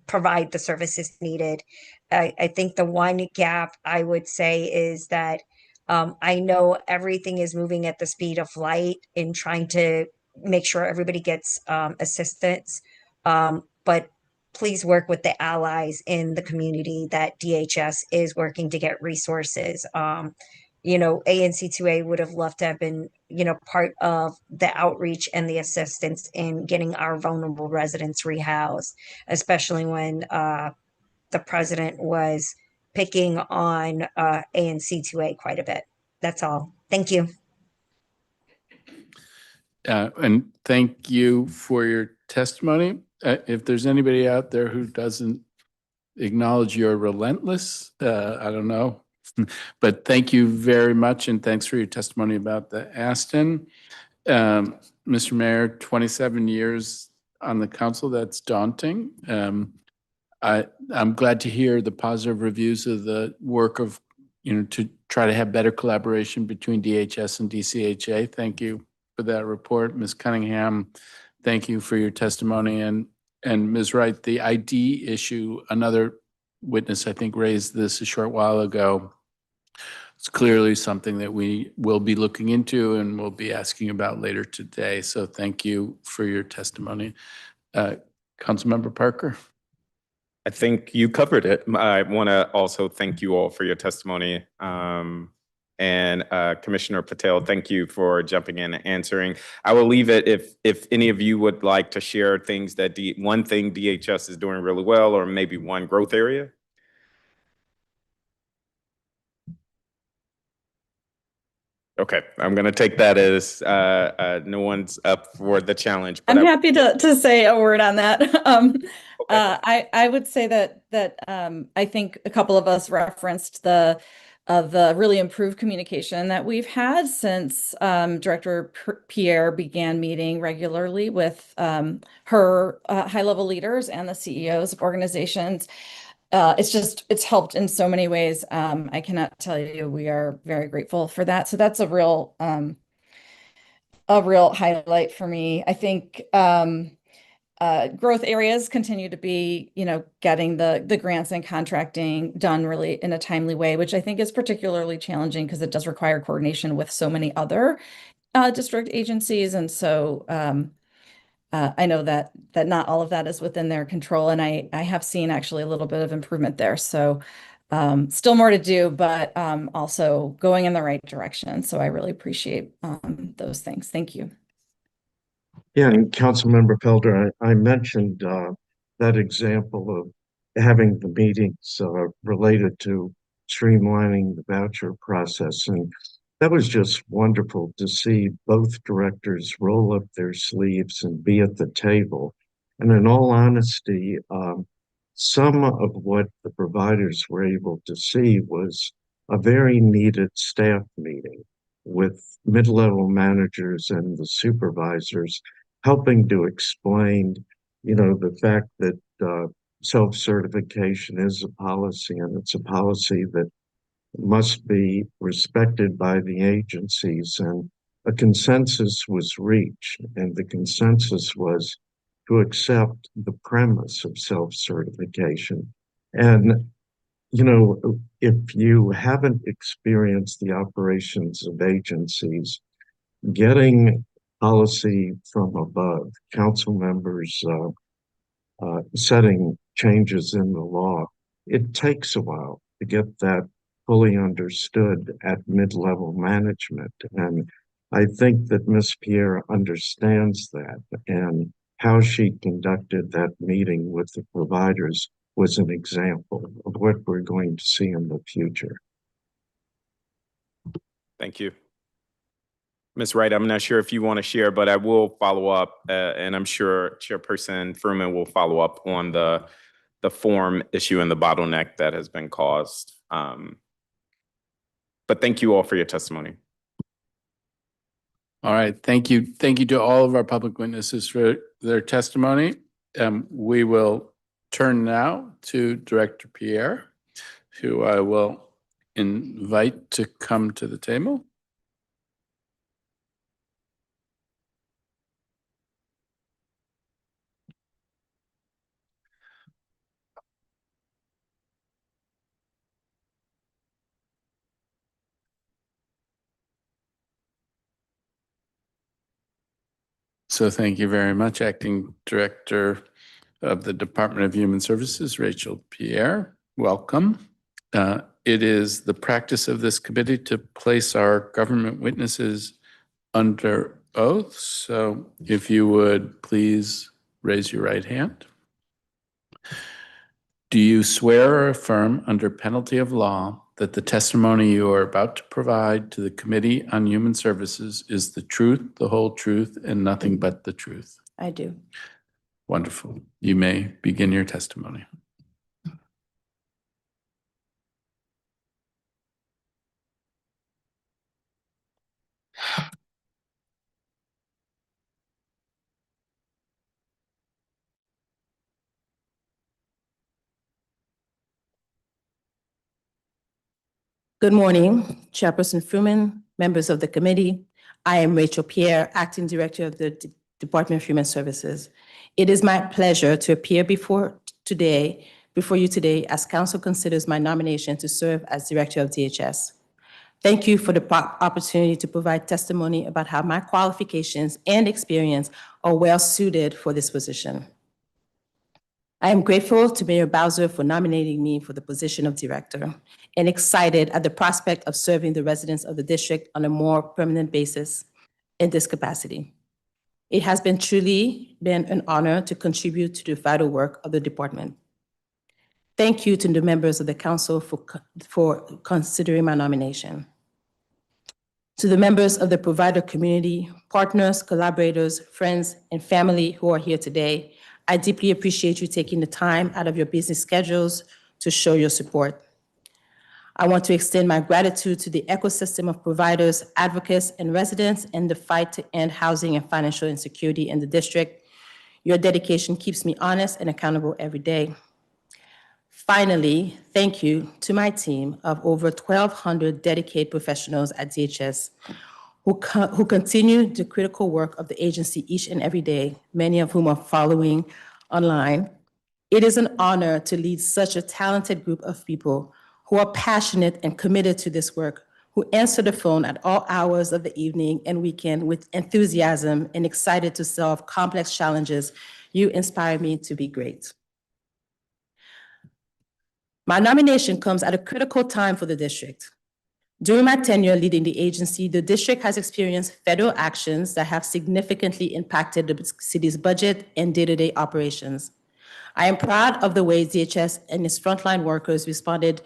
Speaker 16: provide the services needed. I think the one gap I would say is that I know everything is moving at the speed of light in trying to make sure everybody gets assistance, but please work with the allies in the community that DHS is working to get resources. ANC2A would have loved to have been, part of the outreach and the assistance in getting our vulnerable residents rehoused, especially when the president was picking on ANC2A quite a bit. That's all. Thank you.
Speaker 1: And thank you for your testimony. if there's anybody out there who doesn't acknowledge you're relentless, I don't know. But thank you very much, and thanks for your testimony about the Aston. Mr. Mayor, 27 years on the council, that's daunting. I'm glad to hear the positive reviews of the work of, to try to have better collaboration between DHS and DCHA. Thank you for that report. Ms. Cunningham, thank you for your testimony. And Ms. Wright, the ID issue, another witness, I think, raised this a short while ago. It's clearly something that we will be looking into and we'll be asking about later today. So thank you for your testimony. Councilmember Parker.
Speaker 11: I think you covered it. I want to also thank you all for your testimony. And Commissioner Patel, thank you for jumping in and answering. I will leave it if any of you would like to share things that one thing DHS is doing really well, or maybe one growth area. Okay, I'm going to take that as no one's up for the challenge. But
Speaker 14: I'm happy to say a word on that. I would say that I think a couple of us referenced the really improved communication that we've had since Director Pierre began meeting regularly with her high-level leaders and the CEOs of organizations. It's helped in so many ways. I cannot tell you, we are very grateful for that. So that's a real highlight for me. I think growth areas continue to be, getting the grants and contracting done really in a timely way, which I think is particularly challenging because it does require coordination with so many other district agencies. And so I know that not all of that is within their control, and I have seen actually a little bit of improvement there. So still more to do, but also going in the right direction. So I really appreciate those things. Thank you.
Speaker 15: Yeah, and Councilmember Felder, I mentioned that example of having the meetings related to streamlining the voucher process. And that was just wonderful to see both directors roll up their sleeves and be at the table. And in all honesty, some of what the providers were able to see was a very needed staff meeting with mid-level managers and the supervisors helping to explain, the fact that self-certification is a policy, and it's a policy that must be respected by the agencies. And a consensus was reached, and the consensus was to accept the premise of self-certification. And, if you haven't experienced the operations of agencies, getting policy from above, council members setting changes in the law, it takes a while to get that fully understood at mid-level management. And I think that Ms. Pierre understands that, and how she conducted that meeting with the providers was an example of what we're going to see in the future.
Speaker 11: Thank you. Ms. Wright, I'm not sure if you want to share, but I will follow up, and I'm sure Chairperson Fruman will follow up on the form issue and the bottleneck that has been caused. But thank you all for your testimony.
Speaker 1: All right, thank you. Thank you to all of our public witnesses for their testimony. We will turn now to Director Pierre, who I will invite to come to the table. So thank you very much, Acting Director of the Department of Human Services, Rachel Pierre. Welcome. It is the practice of this committee to place our government witnesses under oath. So if you would please raise your right hand. Do you swear or affirm under penalty of law that the testimony you are about to provide to the Committee on Human Services is the truth, the whole truth, and nothing but the truth?
Speaker 12: I do.
Speaker 1: Wonderful. You may begin your testimony.
Speaker 12: Good morning, Chairperson Fruman, members of the committee. I am Rachel Pierre, Acting Director of the Department of Human Services. It is my pleasure to appear before you today as Council considers my nomination to serve as Director of DHS. Thank you for the opportunity to provide testimony about how my qualifications and experience are well suited for this position. I am grateful to Mayor Bowser for nominating me for the position of director and excited at the prospect of serving the residents of the district on a more permanent basis in this capacity. It has truly been an honor to contribute to the vital work of the department. Thank you to the members of the council for considering my nomination. To the members of the provider community, partners, collaborators, friends, and family who are here today, I deeply appreciate you taking the time out of your busy schedules to show your support. I want to extend my gratitude to the ecosystem of providers, advocates, and residents in the fight to end housing and financial insecurity in the district. Your dedication keeps me honest and accountable every day. Finally, thank you to my team of over 1,200 dedicated professionals at DHS who continue the critical work of the agency each and every day, many of whom are following online. It is an honor to lead such a talented group of people who are passionate and committed to this work, who answer the phone at all hours of the evening and weekend with enthusiasm and excited to solve complex challenges. You inspire me to be great. My nomination comes at a critical time for the district. During my tenure leading the agency, the district has experienced federal actions that have significantly impacted the city's budget and day-to-day operations. I am proud of the way DHS and its frontline workers responded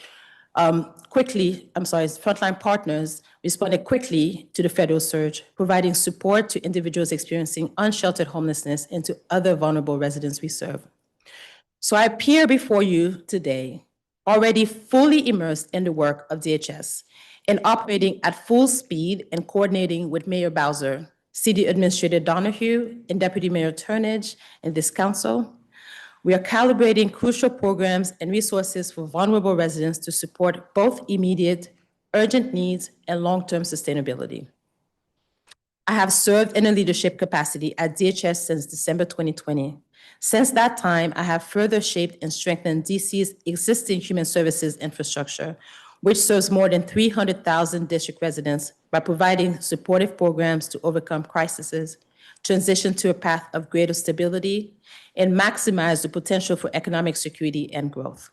Speaker 12: frontline partners responded quickly to the federal surge, providing support to individuals experiencing unsheltered homelessness and to other vulnerable residents we serve. So I appear before you today, already fully immersed in the work of DHS and operating at full speed and coordinating with Mayor Bowser, City Administrator Donahue, and Deputy Mayor Turnage and this council. We are calibrating crucial programs and resources for vulnerable residents to support both immediate, urgent needs and long-term sustainability. I have served in a leadership capacity at DHS since December 2020. Since that time, I have further shaped and strengthened DC's existing human services infrastructure, which serves more than 300,000 district residents by providing supportive programs to overcome crises, transition to a path of greater stability, and maximize the potential for economic security and growth.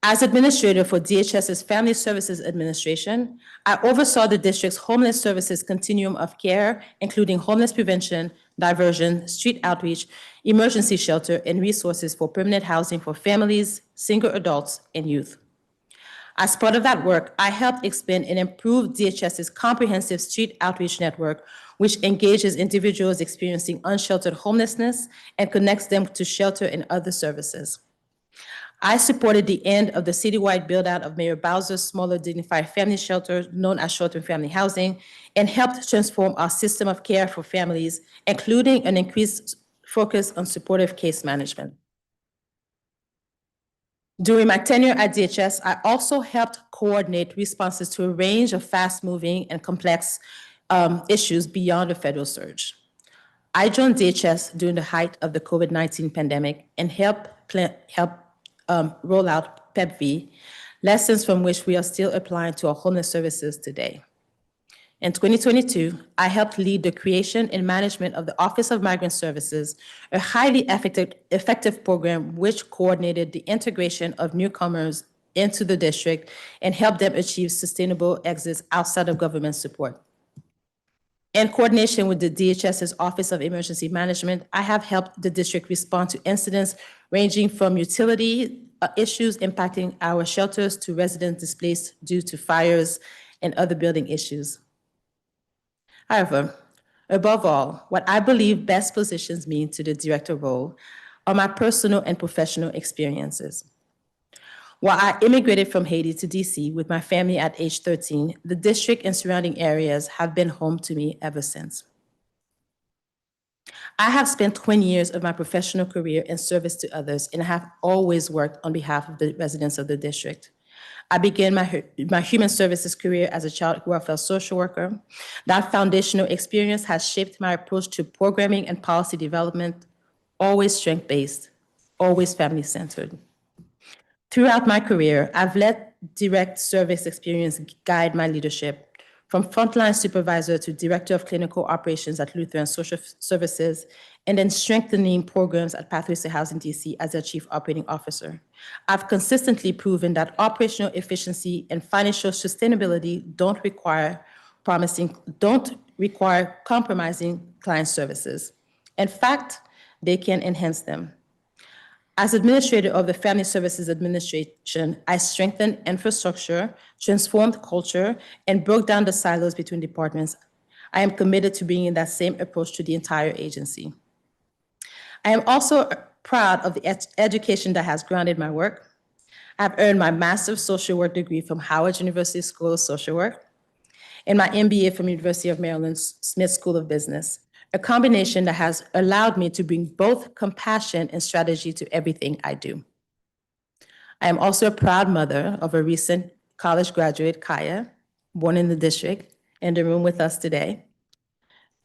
Speaker 12: As administrator for DHS's Family Services Administration, I oversaw the district's homeless services continuum of care, including homeless prevention, diversion, street outreach, emergency shelter, and resources for permanent housing for families, single adults, and youth. As part of that work, I helped expand and improve DHS's comprehensive street outreach network, which engages individuals experiencing unsheltered homelessness and connects them to shelter and other services. I supported the end of the citywide build-out of Mayor Bowser's smaller dignified family shelter, known as short-term family housing, and helped transform our system of care for families, including an increased focus on supportive case management. During my tenure at DHS, I also helped coordinate responses to a range of fast-moving and complex issues beyond the federal surge. I joined DHS during the height of the COVID-19 pandemic and helped roll out PEPV, lessons from which we are still applying to our homeless services today. In 2022, I helped lead the creation and management of the Office of Migrant Services, a highly effective program which coordinated the integration of newcomers into the district and helped them achieve sustainable exits outside of government support. In coordination with the DHS's Office of Emergency Management, I have helped the district respond to incidents ranging from utility issues impacting our shelters to residents displaced due to fires and other building issues. However, Above all, what I believe best positions me to the director role are my personal and professional experiences. While I immigrated from Haiti to DC with my family at age 13, the district and surrounding areas have been home to me ever since. I have spent 20 years of my professional career in service to others and have always worked on behalf of the residents of the district. I began my human services career as a child welfare social worker. That foundational experience has shaped my approach to programming and policy development, always strength-based, always family-centered. Throughout my career, I've let direct service experience guide my leadership, from frontline supervisor to director of clinical operations at Lutheran Social Services, and then strengthening programs at Pathways to Housing DC as their chief operating officer. I've consistently proven that operational efficiency and financial sustainability don't require compromising client services. In fact, they can enhance them. As administrator of the Family Services Administration, I strengthened infrastructure, transformed culture, and broke down the silos between departments. I am committed to bringing that same approach to the entire agency. I am also proud of the education that has grounded my work. I've earned my Master of Social Work degree from Howard University School of Social Work and my MBA from University of Maryland Smith School of Business, a combination that has allowed me to bring both compassion and strategy to everything I do. I am also a proud mother of a recent college graduate, Kaya, born in the district, in the room with us today.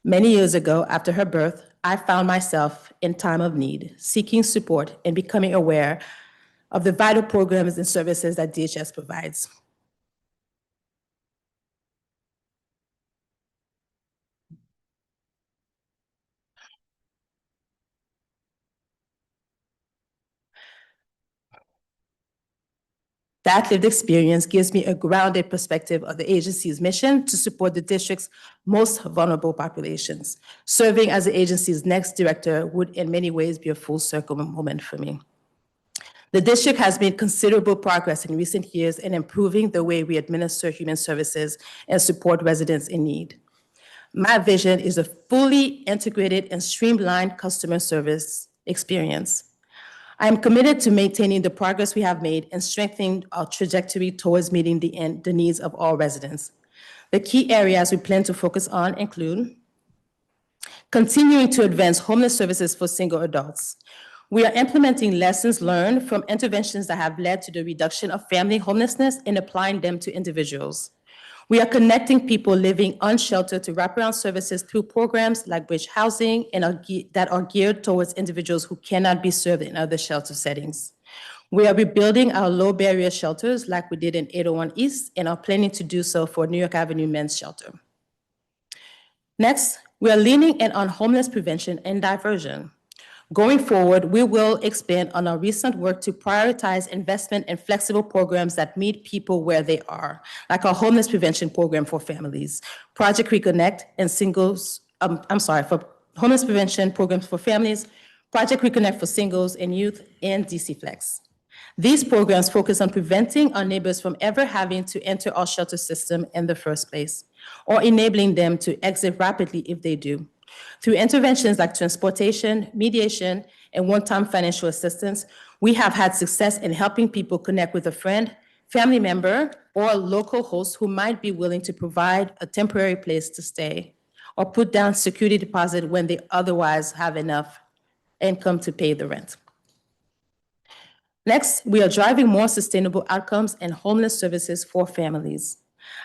Speaker 12: Many years ago, after her birth, I found myself in time of need, seeking support and becoming aware of the vital programs and services that DHS provides. That lived experience gives me a grounded perspective of the agency's mission to support the district's most vulnerable populations. Serving as the agency's next director would in many ways be a full circle moment for me. The district has made considerable progress in recent years in improving the way we administer human services and support residents in need. My vision is a fully integrated and streamlined customer service experience. I am committed to maintaining the progress we have made and strengthening our trajectory towards meeting the needs of all residents. The key areas we plan to focus on include continuing to advance homeless services for single adults. We are implementing lessons learned from interventions that have led to the reduction of family homelessness and applying them to individuals. We are connecting people living unsheltered to wraparound services through programs like Bridge Housing and that are geared towards individuals who cannot be served in other shelter settings. We are rebuilding our low barrier shelters like we did in 801 East and are planning to do so for New York Avenue Men's Shelter. Next, we are leaning in on homeless prevention and diversion. Going forward, we will expand on our recent work to prioritize investment in flexible programs that meet people where they are, like our homeless prevention program for families, Project Reconnect and for homeless prevention programs for families, Project Reconnect for singles and youth, and DC Flex. These programs focus on preventing our neighbors from ever having to enter our shelter system in the first place, or enabling them to exit rapidly if they do. Through interventions like transportation, mediation, and one-time financial assistance, we have had success in helping people connect with a friend, family member, or a local host who might be willing to provide a temporary place to stay or put down security deposit when they otherwise have enough income to pay the rent. Next, we are driving more sustainable outcomes and homeless services for families.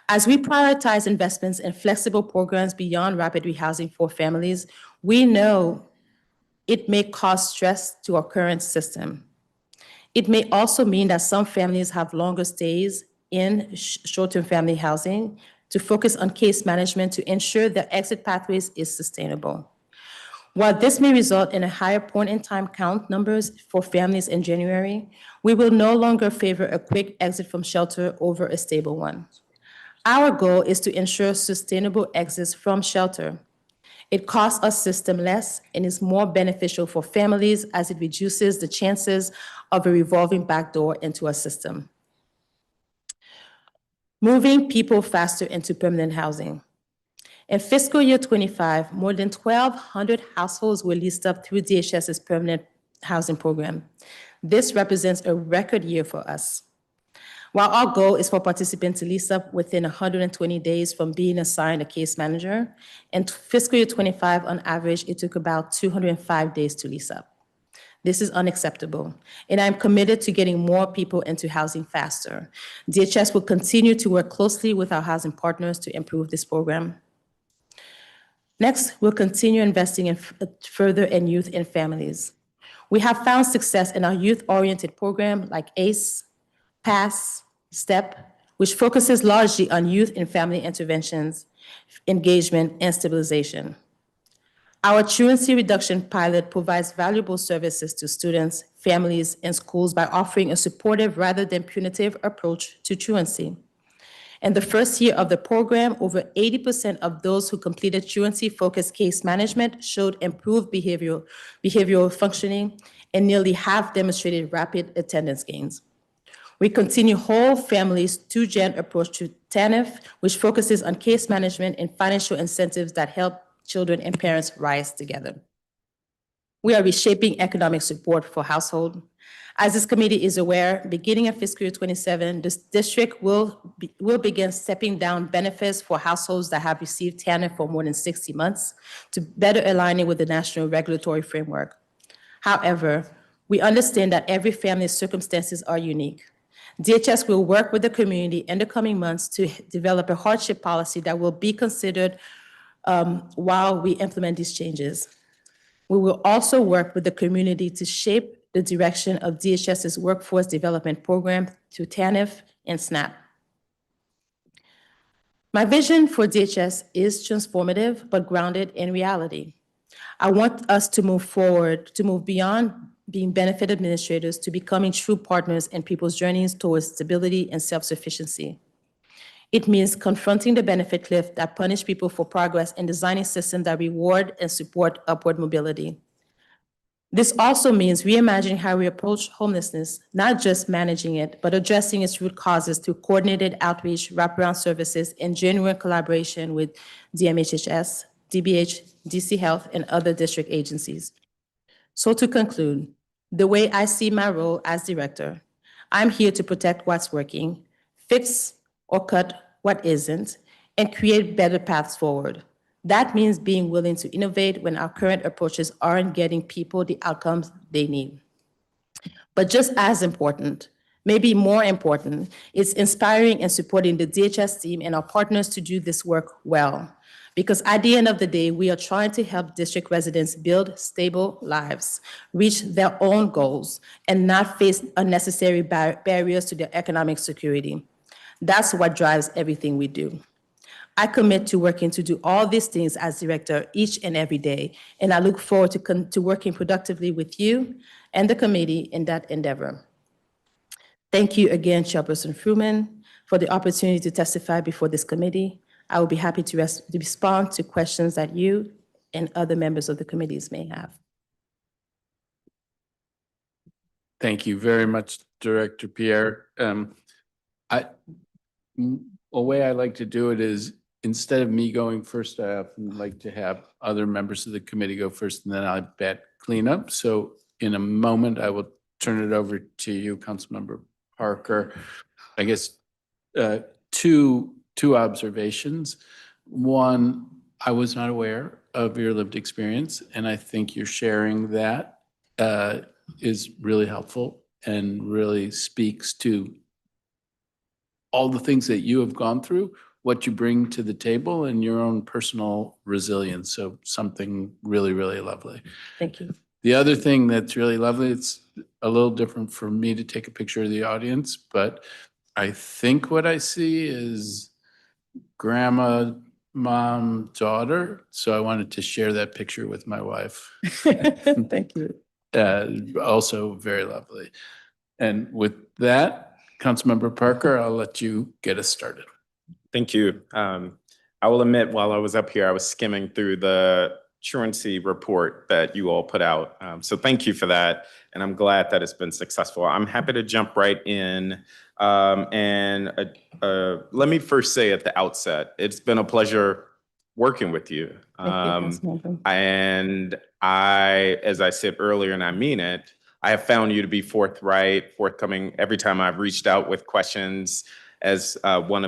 Speaker 12: As we prioritize investments in flexible programs beyond rapid rehousing for families, we know it may cause stress to our current system. It may also mean that some families have longer stays in short-term family housing to focus on case management to ensure that exit pathways is sustainable. While this may result in a higher point-in-time count numbers for families in January, we will no longer favor a quick exit from shelter over a stable one. Our goal is to ensure sustainable exits from shelter. It costs our system less and is more beneficial for families as it reduces the chances of a revolving backdoor into our system. Moving people faster into permanent housing.
Speaker 17: In fiscal year 25, more than 1,200 households were leased up through DHS's permanent housing program. This represents a record year for us. While our goal is for participants to lease up within 120 days from being assigned a case manager, in fiscal year 25, on average, it took about 205 days to lease up. This is unacceptable, and I'm committed to getting more people into housing faster. DHS will continue to work closely with our housing partners to improve this program. Next, we'll continue investing further in youth and families. We have found success in our youth-oriented program like ACE, PASS, STEP, which focuses largely on youth and family interventions, engagement, and stabilization. Our truancy reduction pilot provides valuable services to students, families, and schools by offering a supportive rather than punitive approach to truancy. In the first year of the program, over 80% of those who completed truancy-focused case management showed improved behavioral functioning, and nearly half demonstrated rapid attendance gains. We continue whole families 2-gen approach to TANF, which focuses on case management and financial incentives that help children and parents rise together. We are reshaping economic support for households. As this committee is aware, beginning in fiscal year 27, this district will begin stepping down benefits for households that have received TANF for more than 60 months to better align it with the national regulatory framework. However, we understand that every family's circumstances are unique. DHS will work with the community in the coming months to develop a hardship policy that will be considered while we implement these changes. We will also work with the community to shape the direction of DHS's workforce development program through TANF and SNAP. My vision for DHS is transformative, but grounded in reality. I want us to move forward, to move beyond being benefit administrators to becoming true partners in people's journeys towards stability and self-sufficiency. It means confronting the benefit cliff that punish people for progress and designing systems that reward and support upward mobility. This also means reimagining how we approach homelessness, not just managing it, but addressing its root causes through coordinated outreach, wraparound services, and genuine collaboration with DMHHS, DBH, DC Health, and other district agencies. So to conclude, the way I see my role as director, I'm here to protect what's working, fix or cut what isn't, and create better paths forward. That means being willing to innovate when our current approaches aren't getting people the outcomes they need. But just as important, maybe more important, is inspiring and supporting the DHS team and our partners to do this work well. Because at the end of the day, we are trying to help district residents build stable lives, reach their own goals, and not face unnecessary barriers to their economic security. That's what drives everything we do. I commit to working to do all these things as director each and every day, and I look forward to working productively with you and the committee in that endeavor. Thank you again, Chairperson Fruman, for the opportunity to testify before this committee. I will be happy to respond to questions that you and other members of the committees may have.
Speaker 1: Thank you very much, Director Pierre. A way I like to do it is, instead of me going first, I often like to have other members of the committee go first, and then I bet cleanup. So in a moment, I will turn it over to you, Councilmember Parker. I guess two observations. One, I was not aware of your lived experience, and I think your sharing that is really helpful and really speaks to all the things that you have gone through, what you bring to the table, and your own personal resilience. So something really, really lovely.
Speaker 17: Thank you.
Speaker 1: The other thing that's really lovely, it's a little different for me to take a picture of the audience, but I think what I see is grandma, mom, daughter. So I wanted to share that picture with my wife.
Speaker 17: Thank you.
Speaker 1: Also very lovely. And with that, Councilmember Parker, I'll let you get us started.
Speaker 11: Thank you. I will admit, while I was up here, I was skimming through the truancy report that you all put out. So thank you for that. And I'm glad that it's been successful. I'm happy to jump right in. Let me first say at the outset, it's been a pleasure working with you.
Speaker 12: Thank you, Councilmember.
Speaker 11: And as I said earlier, and I mean it, I have found you to be forthright, forthcoming every time I've reached out with questions as one of